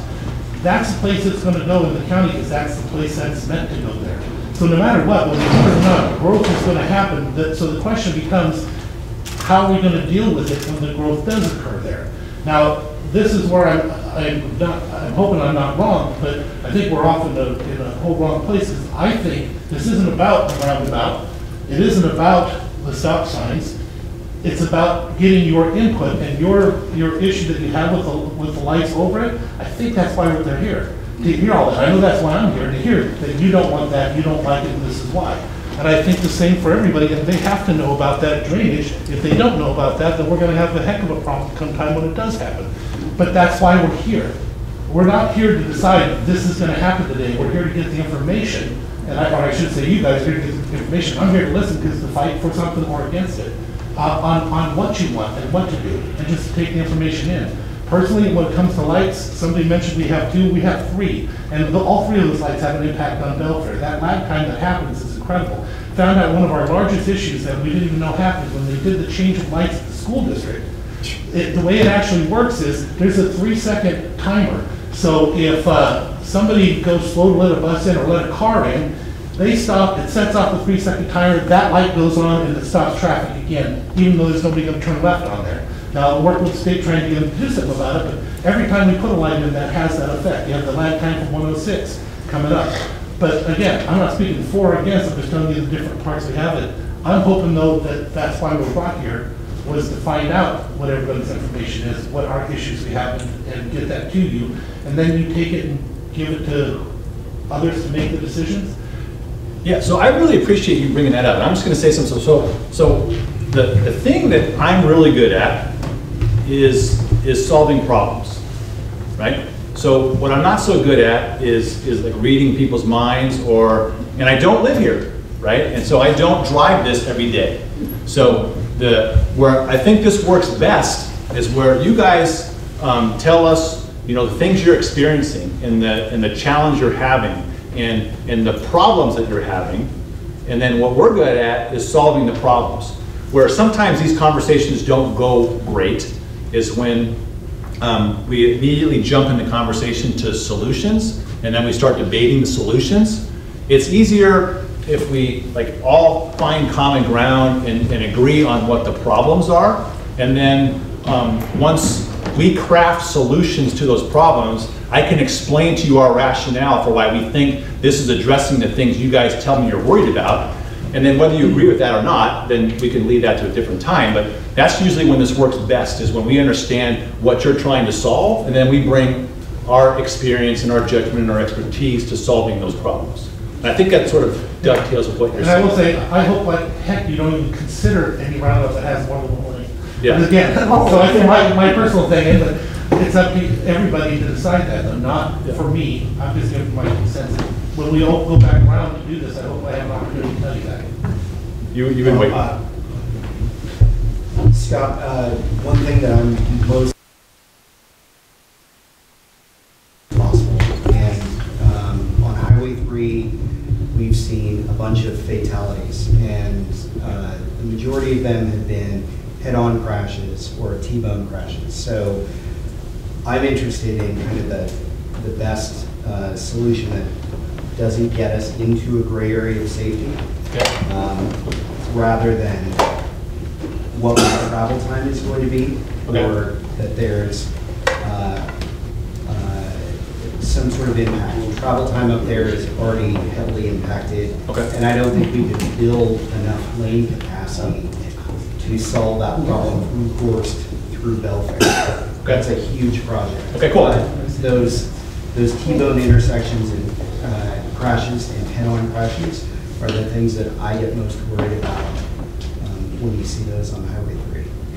That's the place that's going to go in the county, because that's the place that's meant to go there. So no matter what, whether or not, growth is going to happen. So the question becomes, how are we going to deal with it when the growth does occur there? Now, this is where I'm hoping I'm not wrong, but I think we're off in a whole wrong place, because I think this isn't about the roundabout. It isn't about the stop signs. It's about getting your input and your issue that you have with the lights over it. I think that's why they're here, to hear all that. I know that's why I'm here, to hear that you don't want that, you don't like it, and this is why. And I think the same for everybody, and they have to know about that drainage. If they don't know about that, then we're going to have a heck of a problem come time when it does happen. But that's why we're here. We're not here to decide this is going to happen today. We're here to get the information, and or I should say you guys are here to get the information. I'm here to listen, because to fight for something or against it, on what you want and what to do, and just take the information in. Personally, when it comes to lights, somebody mentioned we have 2, we have 3, and all 3 of those lights have an impact on Belfair. That lag time that happens is incredible. Found out one of our largest issues that we didn't even know happened when they did the change of lights at the school district. The way it actually works is there's a 3-second timer. So if somebody goes slow to let a bus in or let a car in, they stop, it sets off the 3-second timer, that light goes on and it stops traffic again, even though there's nobody going to turn left on there. Now, I'll work with the state trying to get them to do something about it, but every time we put a light in, that has that effect. You have the lag time from 106 coming up. But again, I'm not speaking for or against, I'm just telling you the different parts we have it. I'm hoping though that that's why we're brought here, was to find out what everybody's information is, what our issues we have, and get that to you. And then you take it and give it to others to make the decisions. Yeah, so I really appreciate you bringing that up. And I'm just going to say something. So the thing that I'm really good at is solving problems, right? So what I'm not so good at is like reading people's minds, and I don't live here, right? And so I don't drive this every day. So where I think this works best is where you guys tell us, the things you're experiencing and the challenge you're having and the problems that you're having. And then what we're good at is solving the problems. Where sometimes these conversations don't go great is when we immediately jump in the conversation to solutions, and then we start debating the solutions. It's easier if we all find common ground and agree on what the problems are, and then once we craft solutions to those problems, I can explain to you our rationale for why we think this is addressing the things you guys tell me you're worried about. And then whether you agree with that or not, then we can leave that to a different time. But that's usually when this works best, is when we understand what you're trying to solve, and then we bring our experience and our judgment and our expertise to solving those problems. And I think that sort of dovetails with what you're saying. And I will say, I hope like heck you don't even consider any roundup that has more than 1 lane. Yeah. But again, so I think my personal thing is that it's up to everybody to decide that, though, not for me. I'm just giving my consent. When we all go back around to do this, I hope I have an opportunity to tell you that. You've been waiting. Scott, one thing that I'm most possible, and on Highway 3, we've seen a bunch bunch of fatalities, and the majority of them have been head-on crashes or T-bone crashes. So I'm interested in kind of the best solution that doesn't get us into a gray area of safety, rather than what the travel time is going to be, or that there's some sort of impact. Travel time up there is already heavily impacted, and I don't think we could build enough lane capacity to solve that problem from Gorst through Belfair. That's a huge project. Okay, cool. Those T-bone intersections and crashes and head-on crashes are the things that I get most worried about when you see those on Highway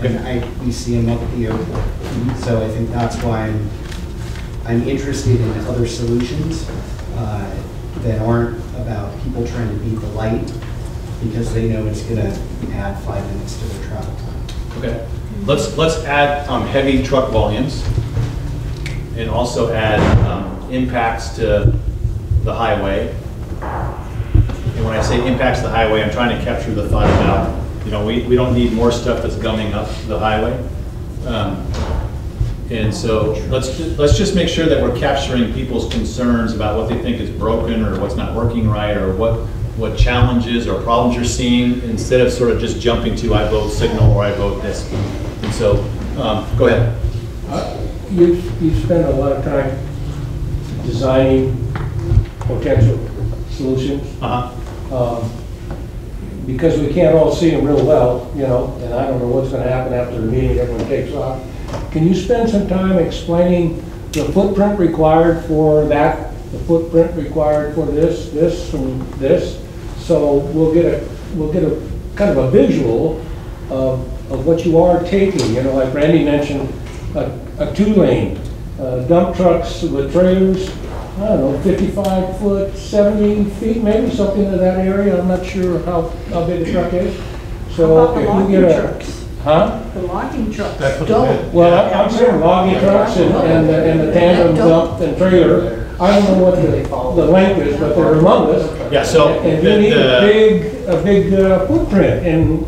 3. And we see them up at the airport. So I think that's why I'm interested in other solutions that aren't about people trying to beat the light, because they know it's going to add 5 minutes to their travel time. Okay. Let's add heavy truck volumes, and also add impacts to the highway. And when I say impacts to the highway, I'm trying to capture the thought about, you know, we don't need more stuff that's gumming up the highway. And so let's just make sure that we're capturing people's concerns about what they think is broken or what's not working right, or what challenges or problems you're seeing, instead of sort of just jumping to I vote signal or I vote this. And so, go ahead. You spend a lot of time designing potential solutions. Because we can't all see them real well, you know, and I don't know what's going to happen after the meeting, everyone takes off. Can you spend some time explaining the footprint required for that, the footprint required for this, and this? So we'll get a kind of a visual of what you are taking. You know, like Randy mentioned, a 2-lane, dump trucks with trailers, I don't know, 55 foot, 70 feet, maybe something in that area. I'm not sure how big a truck is. So if you get a trucks? Huh? The logging trucks. Well, I'm saying logging trucks and the tandem dump and trailer. I don't know what the length is, but they're humongous. Yeah, so and you need a big footprint. And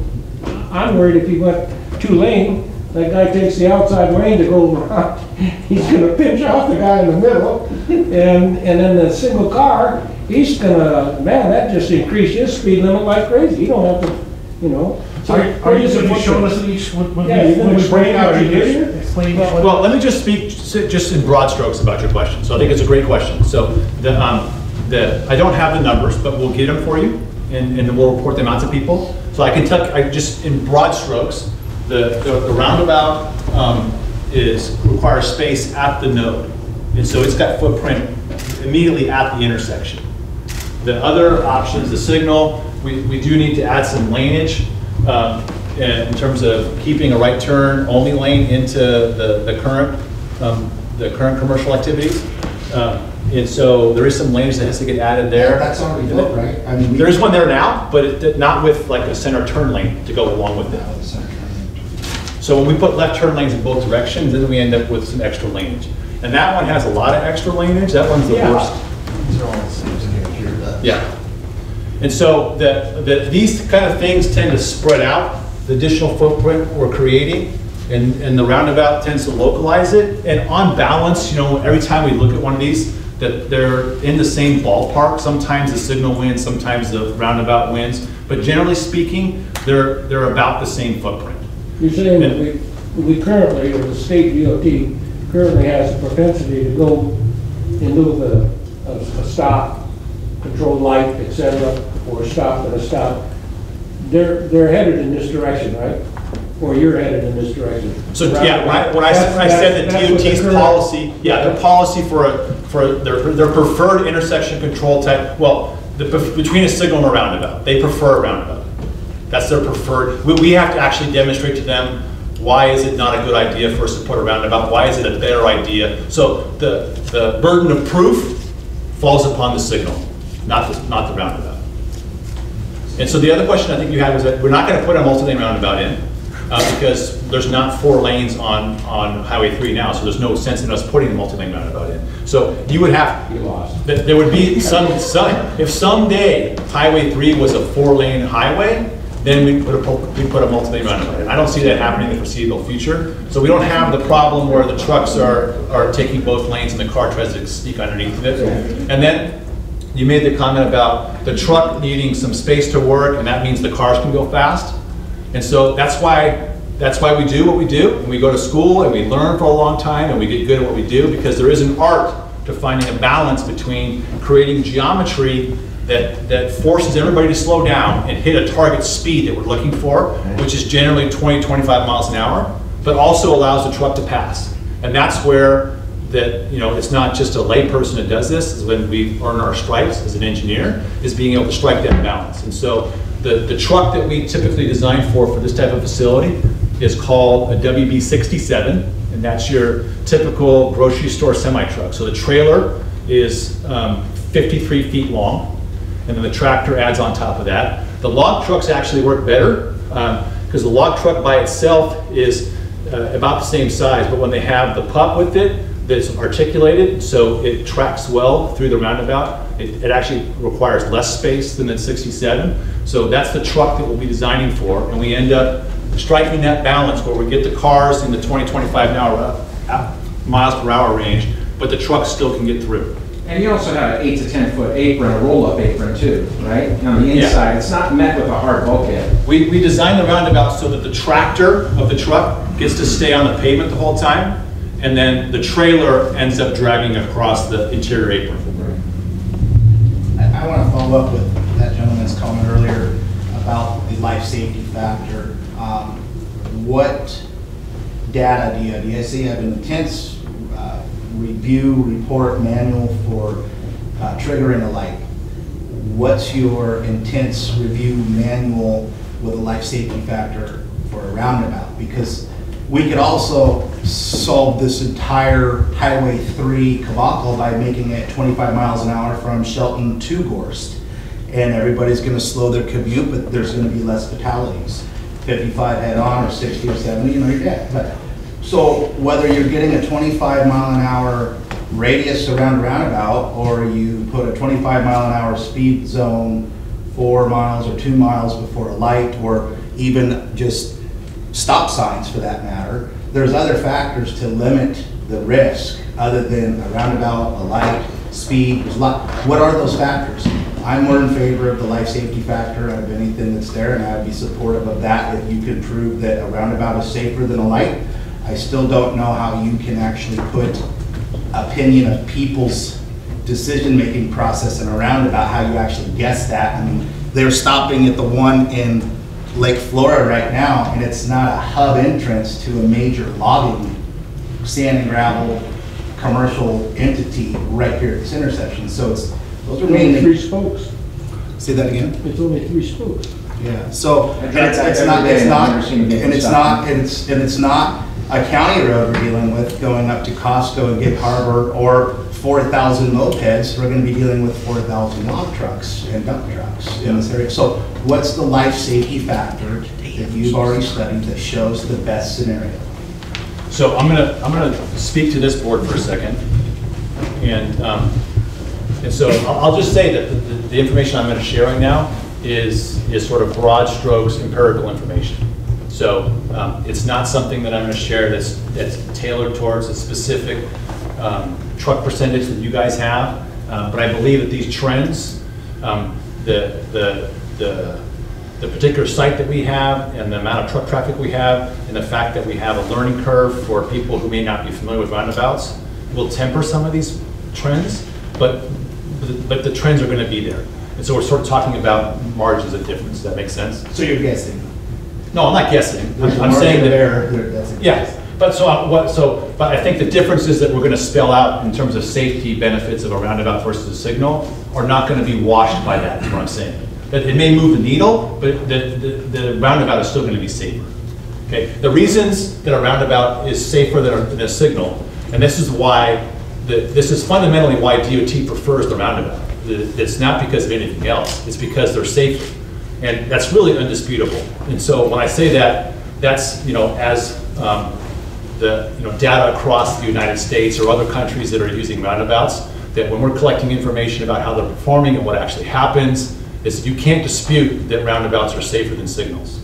I'm worried if you went 2-lane, that guy takes the outside lane to go around. He's going to pinch off the guy in the middle, and then the single car, he's going to, man, that just increased his speed limit like crazy. You don't have to, you know. So are you going to be showing us each when we break out explain? Well, let me just speak just in broad strokes about your question. So I think it's a great question. So I don't have the numbers, but we'll get them for you, and then we'll report them out to people. So I can tell, just in broad strokes, the roundabout requires space at the node, and so it's got footprint immediately at the intersection. The other options, the signal, we do need to add some laneage in terms of keeping a right turn only lane into the current commercial activities. And so there is some lanes that has to get added there. Yeah, that's already built, right? I mean, there is one there now, but not with like a center turn lane to go along with it. So when we put left turn lanes in both directions, then we end up with some extra laneage. And that one has a lot of extra laneage. That one's the worst. Yeah. And so these kind of things tend to spread out the additional footprint we're creating, and the roundabout tends to localize it. And on balance, you know, every time we look at one of these, that they're in the same ballpark. Sometimes the signal wins, sometimes the roundabout wins, but generally speaking, they're about the same footprint. You're saying that we currently, or the state DOT, currently has a propensity to go and do a stop, controlled light, etc., or a stop and a stop. They're headed in this direction, right? Or you're headed in this direction. So yeah, when I said that DOT's policy, yeah, their policy for their preferred intersection control type, well, between a signal and a roundabout, they prefer a roundabout. That's their preferred. We have to actually demonstrate to them why is it not a good idea for us to put a roundabout? Why is it a better idea? So the burden of proof falls upon the signal, not the roundabout. And so the other question I think you had was that we're not going to put a multi-lane roundabout in. because there's not 4 lanes on Highway 3 now, so there's no sense in us putting a multi-lane roundabout in. So you would have, there would be if someday Highway 3 was a 4-lane highway, then we put a multi-lane roundabout in. I don't see that happening in the foreseeable future. So we don't have the problem where the trucks are taking both lanes and the car tries to sneak underneath of it. And then you made the comment about the truck needing some space to work, and that means the cars can go fast. And so that's why we do what we do, and we go to school and we learn for a long time and we get good at what we do, because there is an art to finding a balance between creating geometry that forces everybody to slow down and hit a target speed that we're looking for, which is generally 20, 25 miles an hour, but also allows the truck to pass. And that's where it's not just a layperson that does this, is when we earn our stripes as an engineer, is being able to strike that balance. And so the truck that we typically design for this type of facility is called a WB67, and that's your typical grocery store semi-truck. So the trailer is 53 feet long, and then the tractor adds on top of that. The log trucks actually work better, because the log truck by itself is about the same size, but when they have the pup with it, that's articulated, so it tracks well through the roundabout. It actually requires less space than the 67. So that's the truck that we'll be designing for, and we end up striking that balance where we get the cars in the 20, 25 miles per hour range, but the truck still can get through. And you also have an 8 to 10 foot apron, a roll-up apron too, right? On the inside, it's not met with a hard bulkhead. We designed the roundabout so that the tractor of the truck gets to stay on the pavement the whole time, and then the trailer ends up dragging across the interior apron. I want to follow up with that gentleman's comment earlier about the life safety factor. What data do you have? Do you say you have an intense review report manual for triggering a light? What's your intense review manual with a life safety factor for a roundabout? Because we could also solve this entire Highway 3 debacle by making it 25 miles an hour from Shelton to Gorst. And everybody's going to slow their commute, but there's going to be less fatalities. 55 head on or 60 or 70, you're dead. But, so whether you're getting a 25 mile an hour radius around a roundabout, or you put a 25 mile an hour speed zone 4 miles or 2 miles before a light, or even just stop signs for that matter, there's other factors to limit the risk other than a roundabout, a light, speed. There's a lot. What are those factors? I'm more in favor of the life safety factor out of anything that's there, and I would be supportive of that if you could prove that a roundabout is safer than a light. I still don't know how you can actually put opinion of people's decision-making process in a roundabout, how you actually guess that. I mean, they're stopping at the one in Lake Flora right now, and it's not a hub entrance to a major logging, sand and gravel, commercial entity right here at this intersection. So it's, those are mainly 3 spokes. Say that again? It's only 3 spokes. Yeah. So it's not a county road we're dealing with going up to Costco and Gig Harbor, or 4,000 mopeds. We're going to be dealing with 4,000 log trucks and dump trucks in this area. So what's the life safety factor that you've already studied that shows the best scenario? So I'm gonna speak to this board for a second, and so I'll just say that the information I'm going to share right now is sort of broad strokes empirical information. So it's not something that I'm going to share that's tailored towards a specific truck percentage that you guys have, but I believe that these trends, the particular site that we have, and the amount of truck traffic we have, and the fact that we have a learning curve for people who may not be familiar with roundabouts, will temper some of these trends, but the trends are going to be there. And so we're sort of talking about margins of difference. Does that make sense? So you're guessing? No, I'm not guessing. I'm saying that. Yeah. But but I think the differences that we're going to spell out in terms of safety benefits of a roundabout versus a signal are not going to be washed by that. Is what I'm saying. That it may move the needle, but the roundabout is still going to be safer. Okay. The reasons that a roundabout is safer than a signal, and this is why this is fundamentally why DOT prefers the roundabout. It's not because of anything else. It's because they're safer. And that's really undisputable. And so when I say that, that's, as the data across the United States or other countries that are using roundabouts, that when we're collecting information about how they're performing and what actually happens, is you can't dispute that roundabouts are safer than signals.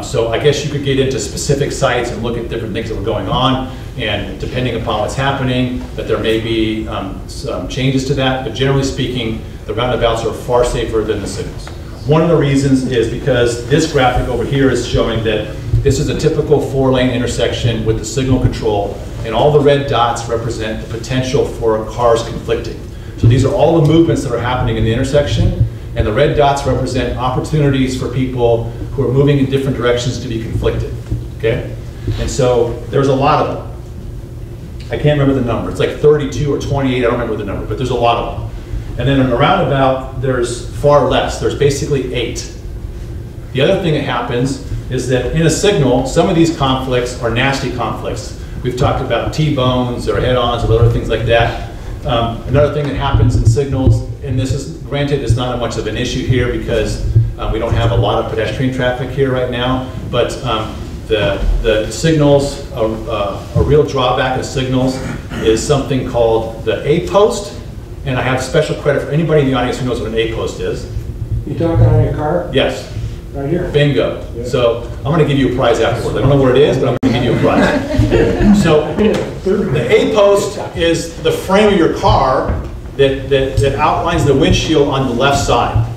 So I guess you could get into specific sites and look at different things that were going on, and depending upon what's happening, that there may be some changes to that, but generally speaking, the roundabouts are far safer than the signals. One of the reasons is because this graphic over here is showing that this is a typical 4-lane intersection with the signal control, and all the red dots represent the potential for cars conflicting. So these are all the movements that are happening in the intersection, and the red dots represent opportunities for people who are moving in different directions to be conflicted, okay? And so there's a lot of them. I can't remember the number. It's like 32 or 28, I don't remember the number, but there's a lot of them. And then in the roundabout, there's far less. There's basically 8. The other thing that happens is that in a signal, some of these conflicts are nasty conflicts. We've talked about T-bones or head-ons or other things like that. Another thing that happens in signals, and this is, granted, it's not much of an issue here because we don't have a lot of pedestrian traffic here right now, but the signals, a real drawback of signals is something called the A-post, and I have special credit for anybody in the audience who knows what an A-post is. You talking on your car? Yes. Right here. Bingo. Yeah. So I'm going to give you a prize afterwards. I don't know where it is, but I'm going to give you a prize. So the A-post is the frame of your car that outlines the windshield on the left side.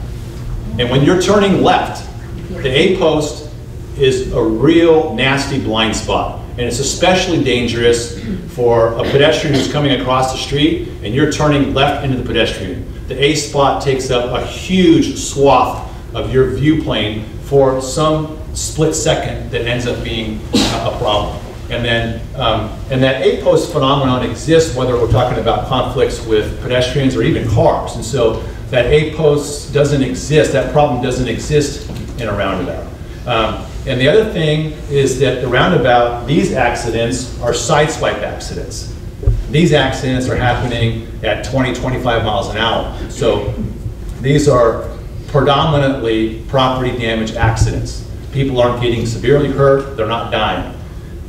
And when you're turning left, the A-post is a real nasty blind spot. And it's especially dangerous for a pedestrian who's coming across the street and you're turning left into the pedestrian. The A spot takes up a huge swath of your view plane for some split second that ends up being a problem. And then, and that A-post phenomenon exists whether we're talking about conflicts with pedestrians or even cars. And so that A-post doesn't exist, that problem doesn't exist in a roundabout. And the other thing is that the roundabout, these accidents are sideswipe accidents. These accidents are happening at 20, 25 miles an hour. So these are predominantly property damage accidents. People aren't getting severely hurt, they're not dying.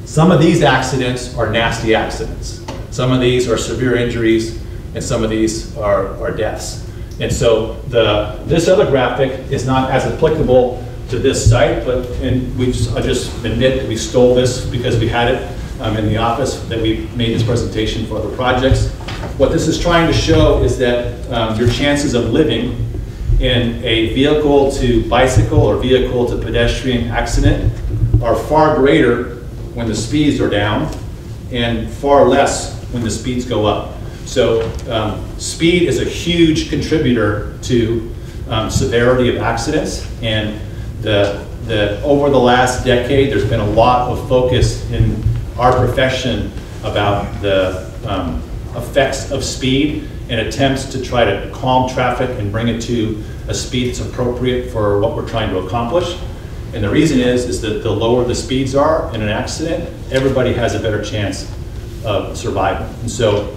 Some of these accidents are nasty accidents. Some of these are severe injuries, and some of these are deaths. And so this other graphic is not as applicable to this site, but I just admit that we stole this because we had it in the office, that we made this presentation for other projects. What this is trying to show is that your chances of living in a vehicle to bicycle or vehicle to pedestrian accident are far greater when the speeds are down and far less when the speeds go up. So speed is a huge contributor to severity of accidents, and over the last decade there's been a lot of focus in our profession about the effects of speed and attempts to try to calm traffic and bring it to a speed that's appropriate for what we're trying to accomplish. And the reason is that the lower the speeds are in an accident, everybody has a better chance of surviving. And so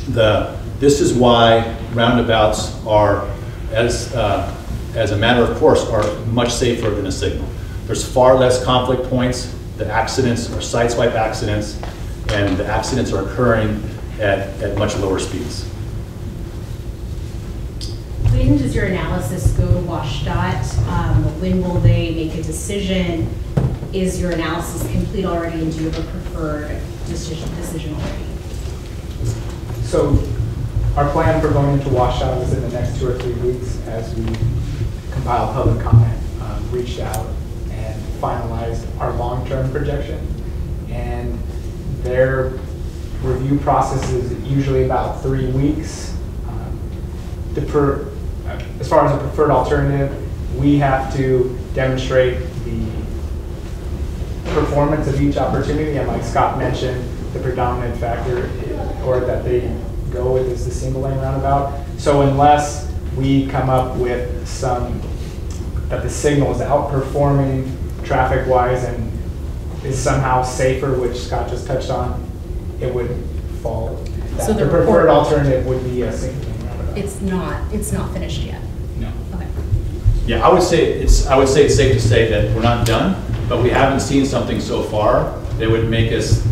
this is why roundabouts are, as a matter of course, are much safer than a signal. There's far less conflict points. The accidents are sideswipe accidents, and the accidents are occurring at much lower speeds. When does your analysis go to WashDOT? When will they make a decision? Is your analysis complete already, and do you have a preferred decision already? So our plan for going into WashDOT is in the next 2 or 3 weeks as we compile public comment, reached out and finalized our long-term projection. And their review process is usually about 3 weeks. As far as a preferred alternative, we have to demonstrate the performance of each opportunity, and like Scott mentioned, the predominant factor or that they go with is the single lane roundabout. So unless we come up with that the signal is outperforming traffic-wise and is somehow safer, which Scott just touched on, it would fall. So the preferred alternative would be a single lane roundabout. It's not finished yet. No. Okay. Yeah, I would say it's safe to say that we're not done. but we haven't seen something so far that would make us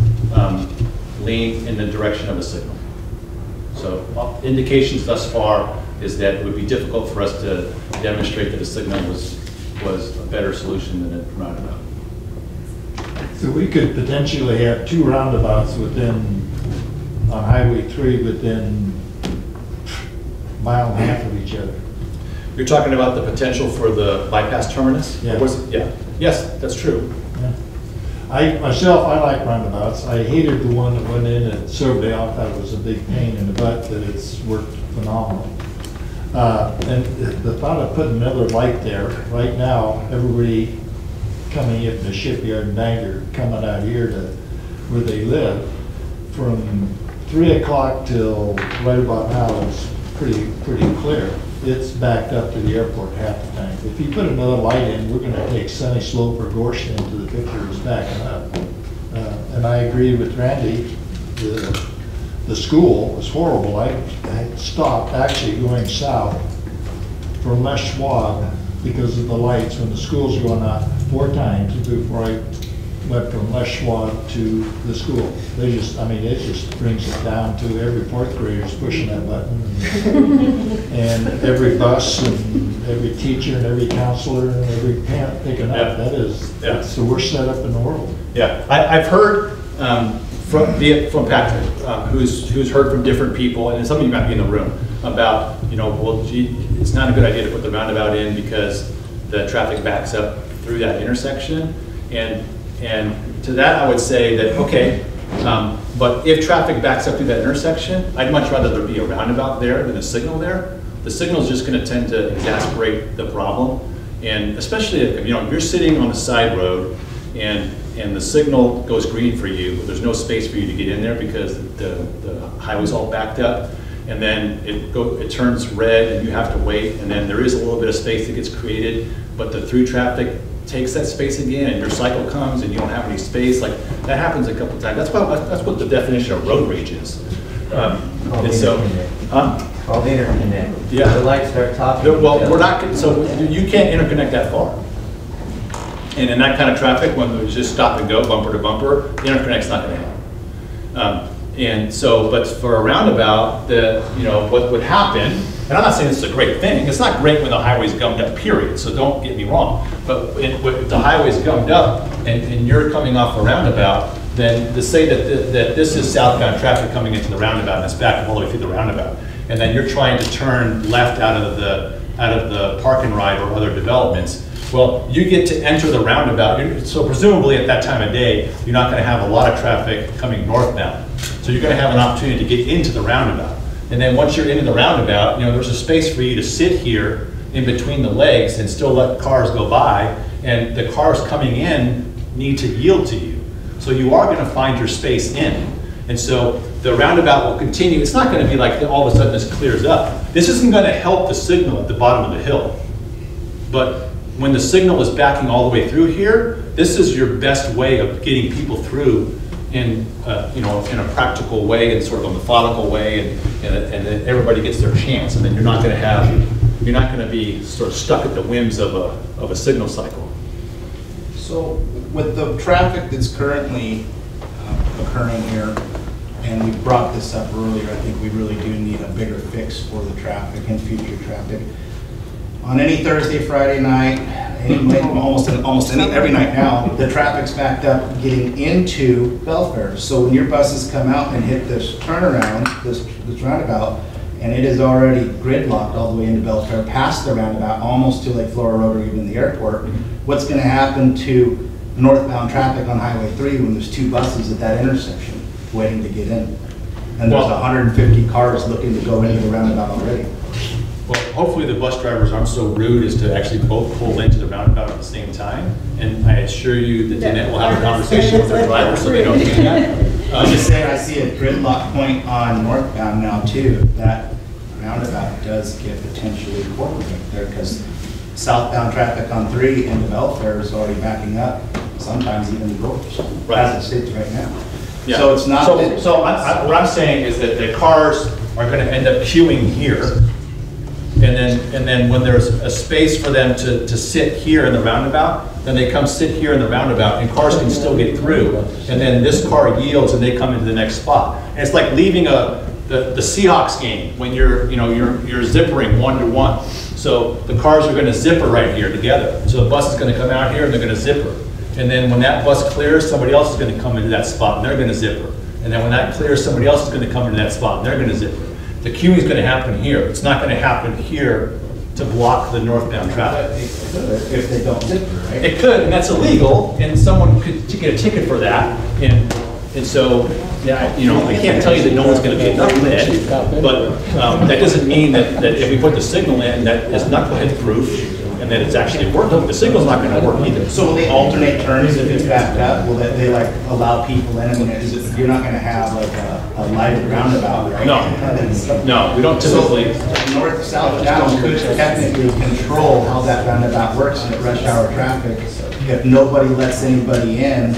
lean in the direction of a signal. So indications thus far is that it would be difficult for us to demonstrate that a signal was a better solution than a roundabout. So we could potentially have 2 roundabouts on Highway 3 within a mile and a half of each other. You're talking about the potential for the bypass terminus? Yeah. Yeah. Yes, that's true. Yeah. I like roundabouts. I hated the one that went in at Silverdale. I thought it was a big pain in the butt, but it's worked phenomenal. And the thought of putting another light there, right now, everybody coming in the shipyard in Bangor, coming out here to where they live, from 3 o'clock till right about now is pretty clear. It's backed up to the airport half the time. If you put another light in, we're going to take Sunny Slope or Gorshton into the picture as backing up. And I agree with Randy. The school was horrible. I stopped actually going south from Les Schwab because of the lights when the school's going out 4 times before I went from Les Schwab to the school. They just, I mean, it just brings it down to every 4th grader's pushing that button. And every bus and every teacher and every counselor and every parent picking up. That's the worst setup in the world. Yeah, I've heard from Patrick, who's heard from different people, and some of you might be in the room, about, well, gee, it's not a good idea to put the roundabout in because the traffic backs up through that intersection. And to that, I would say that, okay, but if traffic backs up through that intersection, I'd much rather there be a roundabout there than a signal there. The signal is just going to tend to exacerbate the problem. And especially if you're sitting on a side road and the signal goes green for you, but there's no space for you to get in there because the highway's all backed up, and then it turns red and you have to wait, and then there is a little bit of space that gets created, but the through traffic takes that space again, and your cycle comes and you don't have any space. Like, that happens a couple of times. That's what the definition of road rage is. And so, called interconnect. Yeah. The lights start talking. Well, we're not, so you can't interconnect that far. And in that kind of traffic, when we just stop and go, bumper to bumper, the interconnect's not going to happen. And so, but for a roundabout, what would happen, and I'm not saying this is a great thing, it's not great when the highway's gummed up, period, so don't get me wrong. But if the highway's gummed up and you're coming off a roundabout, then to say that this is southbound traffic coming into the roundabout and it's back all the way through the roundabout, and then you're trying to turn left out of the park and ride or other developments, well, you get to enter the roundabout. So presumably at that time of day, you're not going to have a lot of traffic coming northbound. So you're going to have an opportunity to get into the roundabout. And then once you're into the roundabout, there's a space for you to sit here in between the legs and still let cars go by. And the cars coming in need to yield to you. So you are going to find your space in. And so the roundabout will continue. It's not going to be like all of a sudden this clears up. This isn't going to help the signal at the bottom of the hill. But when the signal is backing all the way through here, this is your best way of getting people through in a practical way and sort of a methodical way, and then everybody gets their chance, and then you're not going to be sort of stuck at the whims of a signal cycle. So with the traffic that's currently occurring here, and we brought this up earlier, I think we really do need a bigger fix for the traffic and future traffic. On any Thursday, Friday night, almost every night now, the traffic's backed up getting into Belfair. So when your buses come out and hit this turnaround, this roundabout, and it is already gridlocked all the way into Belfair, past the roundabout, almost to Lake Flora Road or even the airport, what's going to happen to northbound traffic on Highway 3 when there's 2 buses at that intersection waiting to get in? And there's 150 cars looking to go into the roundabout already. Well, hopefully the bus drivers aren't so rude as to actually both pull into the roundabout at the same time. And I assure you that Danette will have a conversation with their driver so they don't do that. I'm just saying I see a gridlock point on northbound now too. That roundabout does get potentially incorporated there because southbound traffic on 3 into Belfair is already backing up, sometimes even Gorge, as it sits right now. Yeah. So it's not. So what I'm saying is that the cars are going to end up queuing here. and then when there's a space for them to sit here in the roundabout, then they come sit here in the roundabout, and cars can still get through. And then this car yields, and they come into the next spot. And it's like leaving the Seahawks game when you're zippering 1-to-1. So the cars are going to zipper right here together. So the bus is going to come out here, and they're going to zipper. And then when that bus clears, somebody else is going to come into that spot, and they're going to zipper. And then when that clears, somebody else is going to come into that spot, and they're going to zipper. The queuing is going to happen here. It's not going to happen here to block the northbound traffic. If they don't zipper, right? It could, and that's illegal, and someone could get a ticket for that. And so, yeah, you know, I can't tell you that no one's going to be a knucklehead, but that doesn't mean that if we put the signal in that it's knucklehead proof and that it's actually working. The signal's not going to work either. So will they alternate turns if it's backed up? Will they like allow people in? I mean, you're not going to have like a lighted roundabout, right? No, we don't typically. So north-south bound could technically control how that roundabout works in rush hour traffic. If nobody lets anybody in,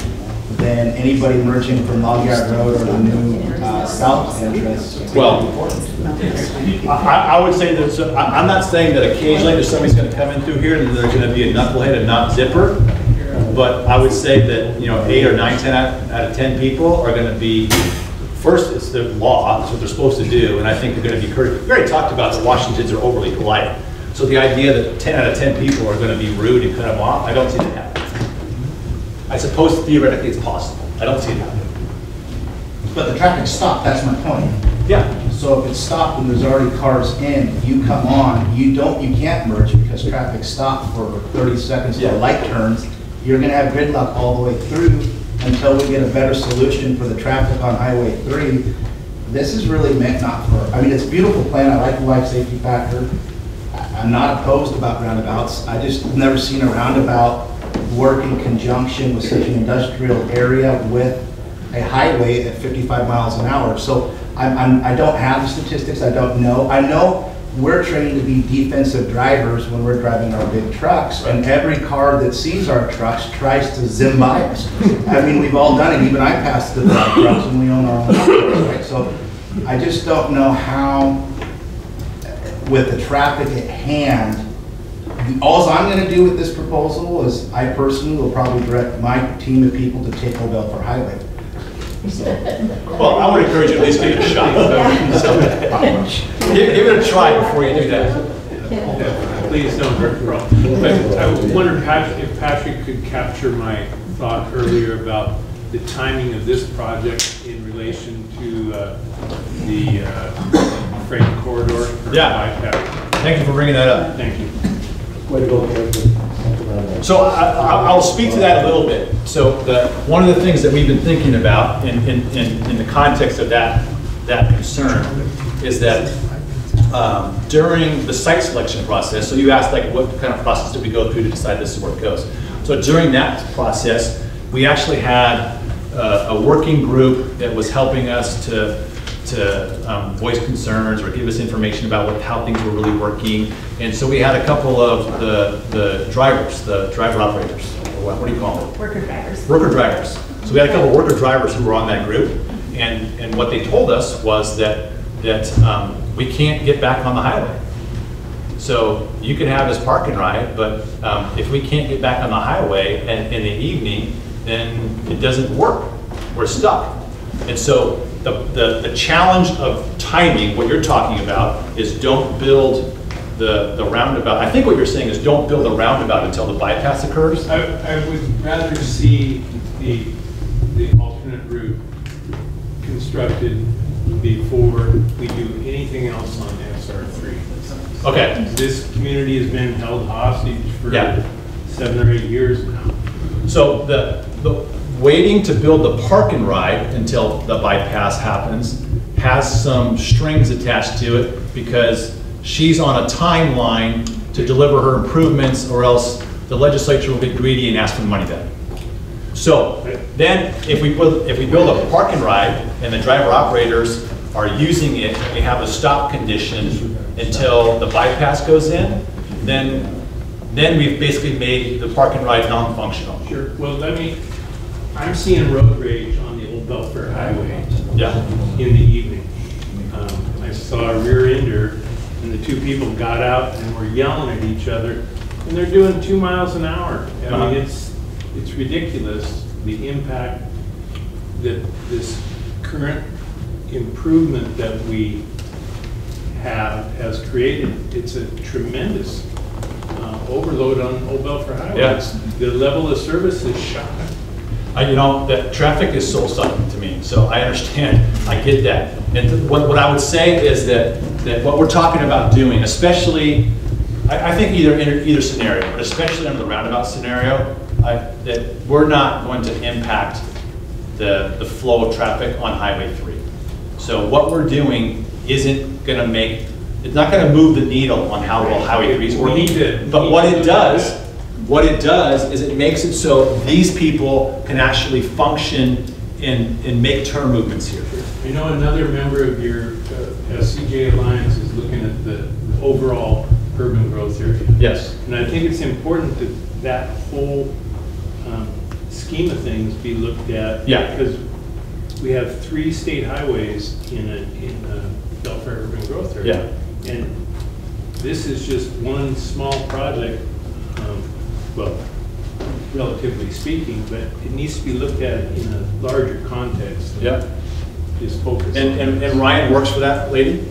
then anybody merging from Log Yard Road or the new south entrance. Well, I would say that, so I'm not saying that occasionally there's somebody's going to come in through here and there's going to be a knucklehead and not zipper, but I would say that, you know, 8 or 9, 10 out of 10 people are going to be, first, it's the law, it's what they're supposed to do, and I think they're going to be courteous. We already talked about that Washingtons are overly polite, so the idea that 10 out of 10 people are going to be rude and cut them off, I don't see that happening. I suppose theoretically it's possible. I don't see it happening. But the traffic stopped, that's my point. Yeah. So if it's stopped and there's already cars in, you come on, you can't merge because traffic stopped for 30 seconds till light turns. You're gonna have gridlock all the way through until we get a better solution for the traffic on Highway 3. This is really meant not for, I mean, it's a beautiful plan. I like the life safety factor. I'm not opposed about roundabouts. I just never seen a roundabout work in conjunction with such an industrial area with a highway at 55 miles an hour. So I don't have the statistics, I don't know. I know we're trained to be defensive drivers when we're driving our big trucks, and every car that sees our trucks tries to zim by us. I mean, we've all done it, even I passed the trucks and we own our own trucks, right? So I just don't know how, with the traffic at hand, all I'm going to do with this proposal is I personally will probably direct my team of people to take Old Belfair Highway. So. Well, I would encourage you at least give it a shot. Give it a try before you do that. Please don't hurt the problem. But I wonder if Patrick could capture my thought earlier about the timing of this project in relation to the freight corridor. Yeah. Thank you for bringing that up. Thank you. Way to go. So I'll speak to that a little bit. So one of the things that we've been thinking about in the context of that concern is that during the site selection process, so you asked like what kind of process did we go through to decide this is where it goes. So during that process, we actually had a working group that was helping us to voice concerns or give us information about how things were really working. And so we had a couple of the drivers, the driver operators, or what do you call them? Worker drivers. Worker drivers. So we had a couple of worker drivers who were on that group, and what they told us was that we can't get back on the highway. So you can have this park and ride, but if we can't get back on the highway and in the evening, then it doesn't work. We're stuck. And so the challenge of timing, what you're talking about, is don't build the roundabout. I think what you're saying is don't build a roundabout until the bypass occurs. I would rather see the alternate route constructed before we do anything else on SR3. Okay. This community has been held hostage for 7 or 8 years now. So the waiting to build the park and ride until the bypass happens has some strings attached to it because she's on a timeline to deliver her improvements, or else the legislature will get greedy and ask for the money back. So then if we build a park and ride and the driver operators are using it, and we have a stop condition until the bypass goes in, then we've basically made the park and ride non-functional. Sure. Well, I'm seeing road rage on the old Belfair Highway in the evening. I saw a rear ender in the two people got out and were yelling at each other, and they're doing 2 miles an hour. I mean, it's ridiculous, the impact that this current improvement that we has created. It's a tremendous overload on Old Belfair Highway. Yeah. The level of service is shocking. You know, that traffic is soul sucking to me, so I understand, I get that. And what I would say is that what we're talking about doing, especially, I think either scenario, but especially under the roundabout scenario, that we're not going to impact the flow of traffic on Highway 3. So what we're doing isn't going to make, it's not going to move the needle on how well Highway 3 is working. But what it does is it makes it so these people can actually function and make turn movements here. I know another member of your SCJ Alliance is looking at the overall urban growth area. Yes. And I think it's important that that whole scheme of things be looked at. Yeah. Because we have 3 state highways in a Belfair urban growth area. Yeah. And this is just one small project, well, relatively speaking, but it needs to be looked at in a larger context. Yeah. Just focus. And Ryan works for that lady.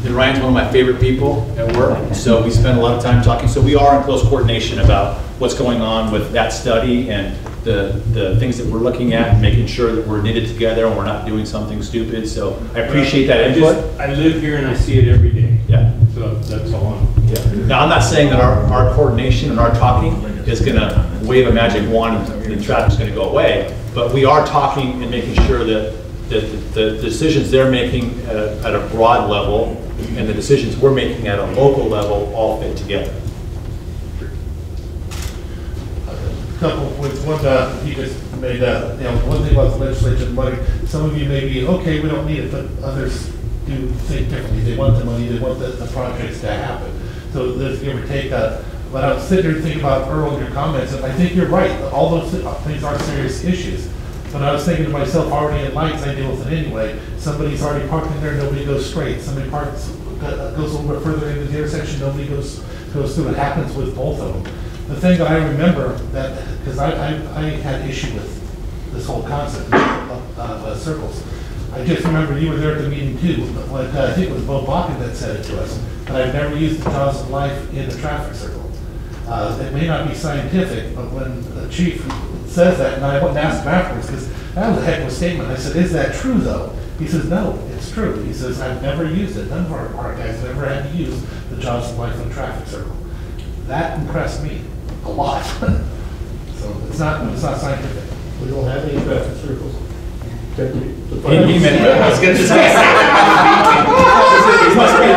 And Ryan's one of my favorite people at work, so we spend a lot of time talking. So we are in close coordination about what's going on with that study and the things that we're looking at, and making sure that we're knitted together and we're not doing something stupid. So I appreciate that input. I live here and I see it every day. Yeah. So that's all I'm. Yeah. Now, I'm not saying that our coordination and our talking is going to wave a magic wand and the traffic's going to go away, but we are talking and making sure that the decisions they're making at a broad level and the decisions we're making at a local level all fit together. A couple of points. One, you just made one thing about the legislature money. Some of you may be, okay, we don't need it, but others do think differently. They want the money, they want the projects to happen. So there's give or take. When I was sitting there thinking about Earl and your comments, and I think you're right. All those things are serious issues. But I was thinking to myself, already at lights, I deal with it anyway. Somebody's already parked in there, nobody goes straight. Somebody goes a little bit further into the intersection, nobody goes through. It happens with both of them. The thing that I remember, that because I had issue with this whole concept of circles. I just remember you were there at the meeting too. I think it was Bo Bakken that said it to us. But I've never used the jaws of life in a traffic circle. It may not be scientific, but when the chief says that, and I went and asked him afterwards, because that was a heck of a statement. I said, is that true though? He says, no, it's true. He says, I've never used it. None of our guys have ever had to use the jaws of life in a traffic circle. That impressed me a lot. So it's not scientific. We don't have any traffic circles. He meant I was going to say. He must be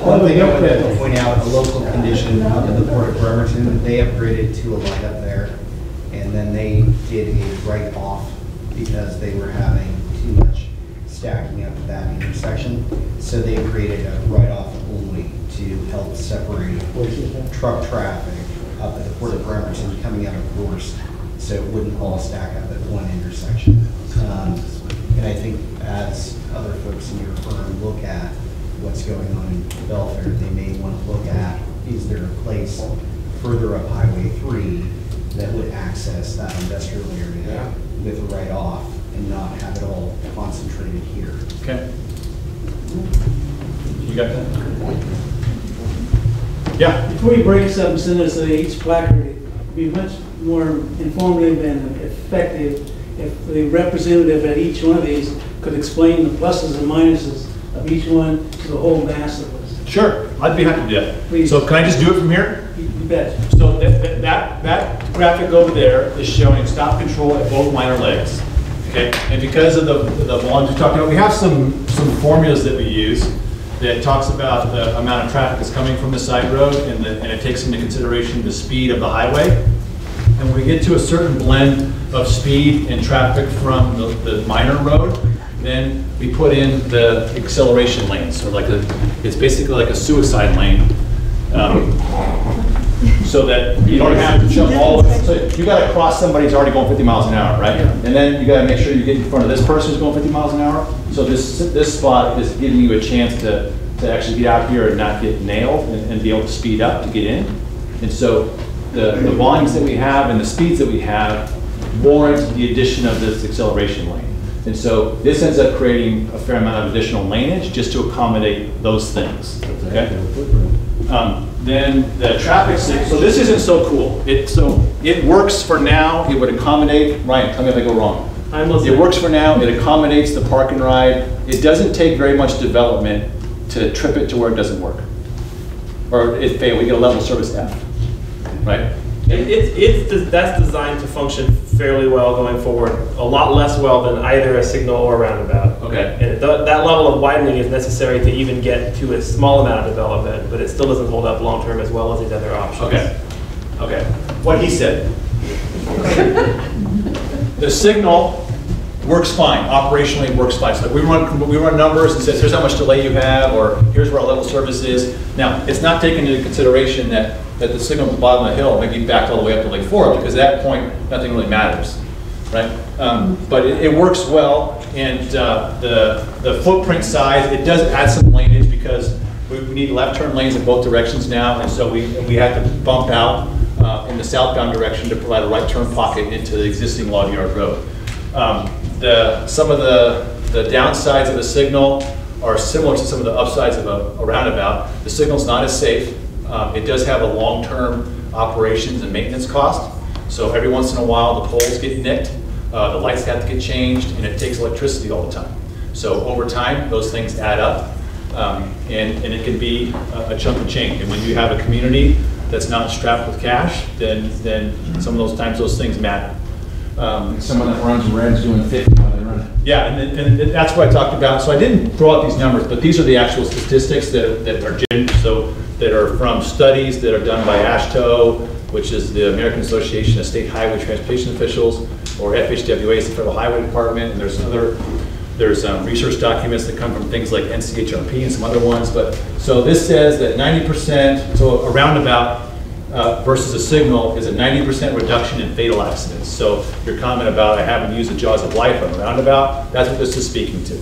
One thing I wanted to point out, a local condition up in the Port of Bremerton, they upgraded to a light up there, and then they did a write-off because they were having too much stacking up at that intersection. So they created a write-off only to help separate truck traffic up at the Port of Bremerton coming out of Gorst, so it wouldn't all stack up at one intersection. And I think as other folks in your firm look at what's going on in Belfair, they may want to look at, is there a place further up Highway 3 that would access that industrial area with a write-off and not have it all concentrated here. Okay. You got that? Yeah. Before you break something, send us each placard. It'd be much more informative and effective if the representative at each one of these could explain the pluses and minuses of each one to the whole mass of us. Sure, I'd be happy to do that. Please. So can I just do it from here? You bet. So that graphic over there is showing stop control at both minor legs. Okay, and because of the volumes we talked about, we have some formulas that we use that talks about the amount of traffic that's coming from the side road, and it takes into consideration the speed of the highway. And when we get to a certain blend of speed and traffic from the minor road, then we put in the acceleration lanes, or it's basically like a suicide lane. so that you don't have to jump all the way. So you got to cross somebody who's already going 50 miles an hour, right? And then you got to make sure you get in front of this person who's going 50 miles an hour. So this spot is giving you a chance to actually get out here and not get nailed and be able to speed up to get in. And so the volumes that we have and the speeds that we have warrant the addition of this acceleration lane. And so this ends up creating a fair amount of additional laneage just to accommodate those things. Okay? Then the traffic signal, so this isn't so cool. It works for now. It would accommodate, Ryan, tell me if I go wrong. It works for now. It accommodates the park and ride. It doesn't take very much development to trip it to where it doesn't work. Or it fail, we get a level service F, right? That's designed to function fairly well going forward, a lot less well than either a signal or a roundabout. Okay. And that level of widening is necessary to even get to a small amount of development, but it still doesn't hold up long term as well as these other options. Okay. Okay. What he said. The signal works fine, operationally works fine. So like we run numbers and says here's how much delay you have, or here's where our level service is. Now, it's not taken into consideration that the signal at the bottom of the hill may be backed all the way up to Lake Forest, because at that point, nothing really matters, right? But it works well, and the footprint size, it does add some laneage because we need left turn lanes in both directions now, and so we had to bump out in the southbound direction to provide a right turn pocket into the existing log yard road. Some of the downsides of the signal are similar to some of the upsides of a roundabout. The signal's not as safe. It does have a long-term operations and maintenance cost. So every once in a while, the poles get nicked, the lights have to get changed, and it takes electricity all the time. So over time, those things add up, and it can be a chunk of change. And when you have a community that's not strapped with cash, then some of those times those things matter. Someone that runs reds doing 50 while they run it. Yeah, and that's what I talked about. So I didn't throw out these numbers, but these are the actual statistics that are from studies that are done by AASHTO, which is the American Association of State Highway Transportation Officials, or FHWA is the Federal Highway Department, and there's research documents that come from things like NCHRP and some other ones. But so this says that 90%, so a roundabout versus a signal is a 90% reduction in fatal accidents. So your comment about I haven't used the jaws of life on a roundabout, that's what this is speaking to.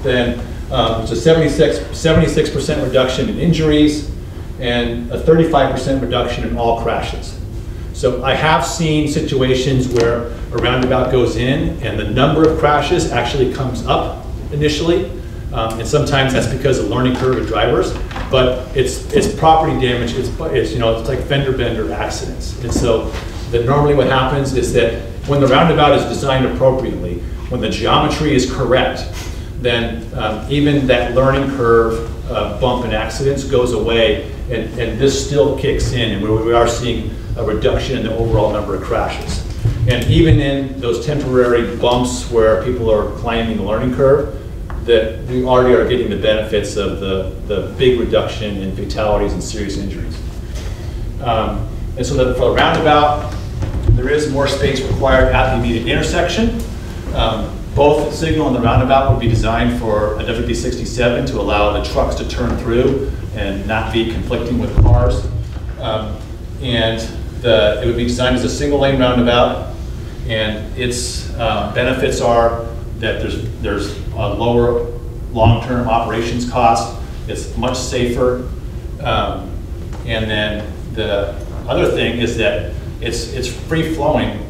Then it's a 76% reduction in injuries and a 35% reduction in all crashes. So I have seen situations where a roundabout goes in and the number of crashes actually comes up initially. And sometimes that's because of learning curve of drivers, but it's property damage. It's like fender bender accidents. And so normally what happens is that when the roundabout is designed appropriately, when the geometry is correct, then even that learning curve bump in accidents goes away, and this still kicks in, and we are seeing a reduction in the overall number of crashes. And even in those temporary bumps where people are climbing the learning curve, that we already are getting the benefits of the big reduction in fatalities and serious injuries. And so that for the roundabout, there is more space required at the immediate intersection. Both the signal and the roundabout would be designed for a WD-67 to allow the trucks to turn through and not be conflicting with cars. It would be designed as a single lane roundabout, and its benefits are that there's a lower long-term operations cost, it's much safer, and then the other thing is that it's free-flowing,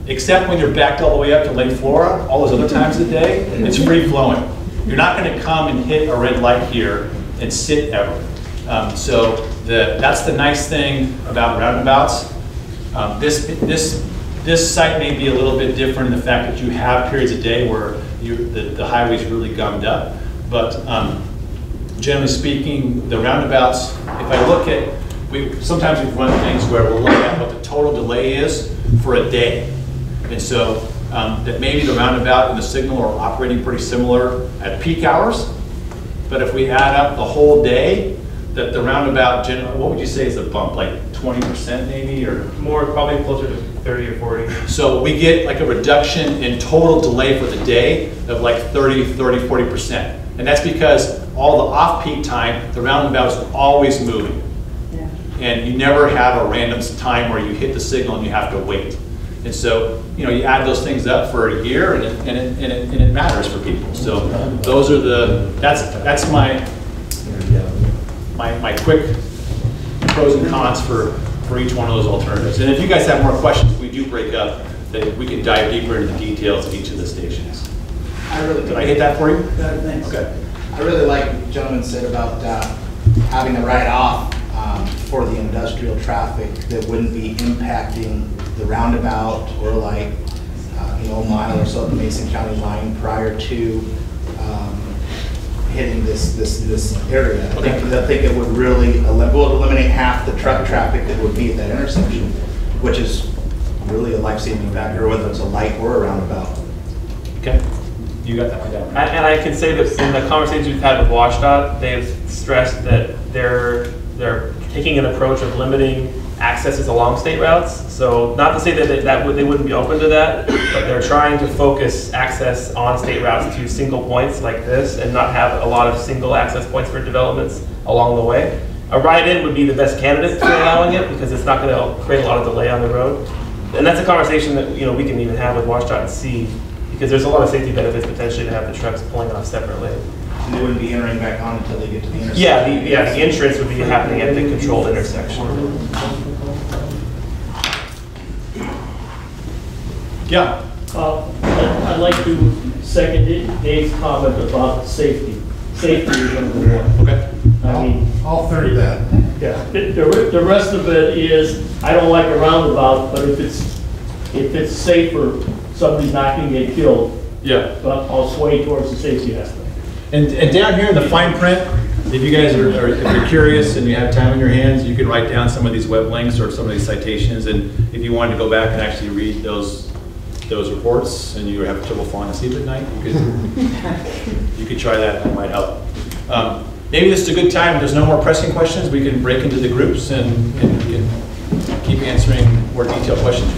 except when you're backed all the way up to Lake Flora. All those other times of the day, it's free-flowing. You're not going to come and hit a red light here and sit ever. So that's the nice thing about roundabouts. This site may be a little bit different in the fact that you have periods of day where the highway's really gummed up, but generally speaking, the roundabouts, if I look at, sometimes we've run things where we'll look at what the total delay is for a day. And so that maybe the roundabout and the signal are operating pretty similar at peak hours, but if we add up the whole day, that the roundabout, what would you say is the bump, like 20% maybe, or? More, probably closer to 30 or 40. So we get like a reduction in total delay for the day of like 40%. And that's because all the off-peak time, the roundabout is always moving. Yeah. and you never have a random time where you hit the signal and you have to wait. And so, you know, you add those things up for a year, and it matters for people. So those are that's my quick pros and cons for each one of those alternatives. And if you guys have more questions, we do break up, that we can dive deeper into the details of each of the stations. Did I hit that for you? Thanks. Okay. I really like what the gentleman said about having a write-off for the industrial traffic that wouldn't be impacting the roundabout or like, you know, a mile or so of the Mason County line prior to hitting this area. I think it would really eliminate half the truck traffic that would be at that intersection, which is really a life-saving factor, whether it's a light or a roundabout. Okay. You got that one down. And I can say that in the conversations we've had with WashDOT, they've stressed that they're taking an approach of limiting accesses along state routes. So not to say that they wouldn't be open to that, but they're trying to focus access on state routes to single points like this and not have a lot of single access points for developments along the way. A ride-in would be the best candidate for allowing it because it's not going to create a lot of delay on the road. And that's a conversation that, you know, we can even have with WashDOT and see, because there's a lot of safety benefits potentially to have the trucks pulling off separately. And they wouldn't be entering back on until they get to the intersection. Yeah, the entrance would be happening at the controlled intersection. Yeah. I'd like to second Dave's comment about safety. Safety is number one. Okay. I mean, I'll third that. yeah. The rest of it is, I don't like a roundabout, but if it's safer, somebody's not going to get killed. Yeah. But I'll sway towards the safety aspect. And down here in the fine print, if you guys are if you're curious and you have time in your hands, you can write down some of these web links or some of these citations. And if you wanted to go back and actually read those reports and you have trouble falling asleep at night, you could try that. That might help. Maybe this is a good time. If there's no more pressing questions, we can break into the groups and we can keep answering more detailed questions.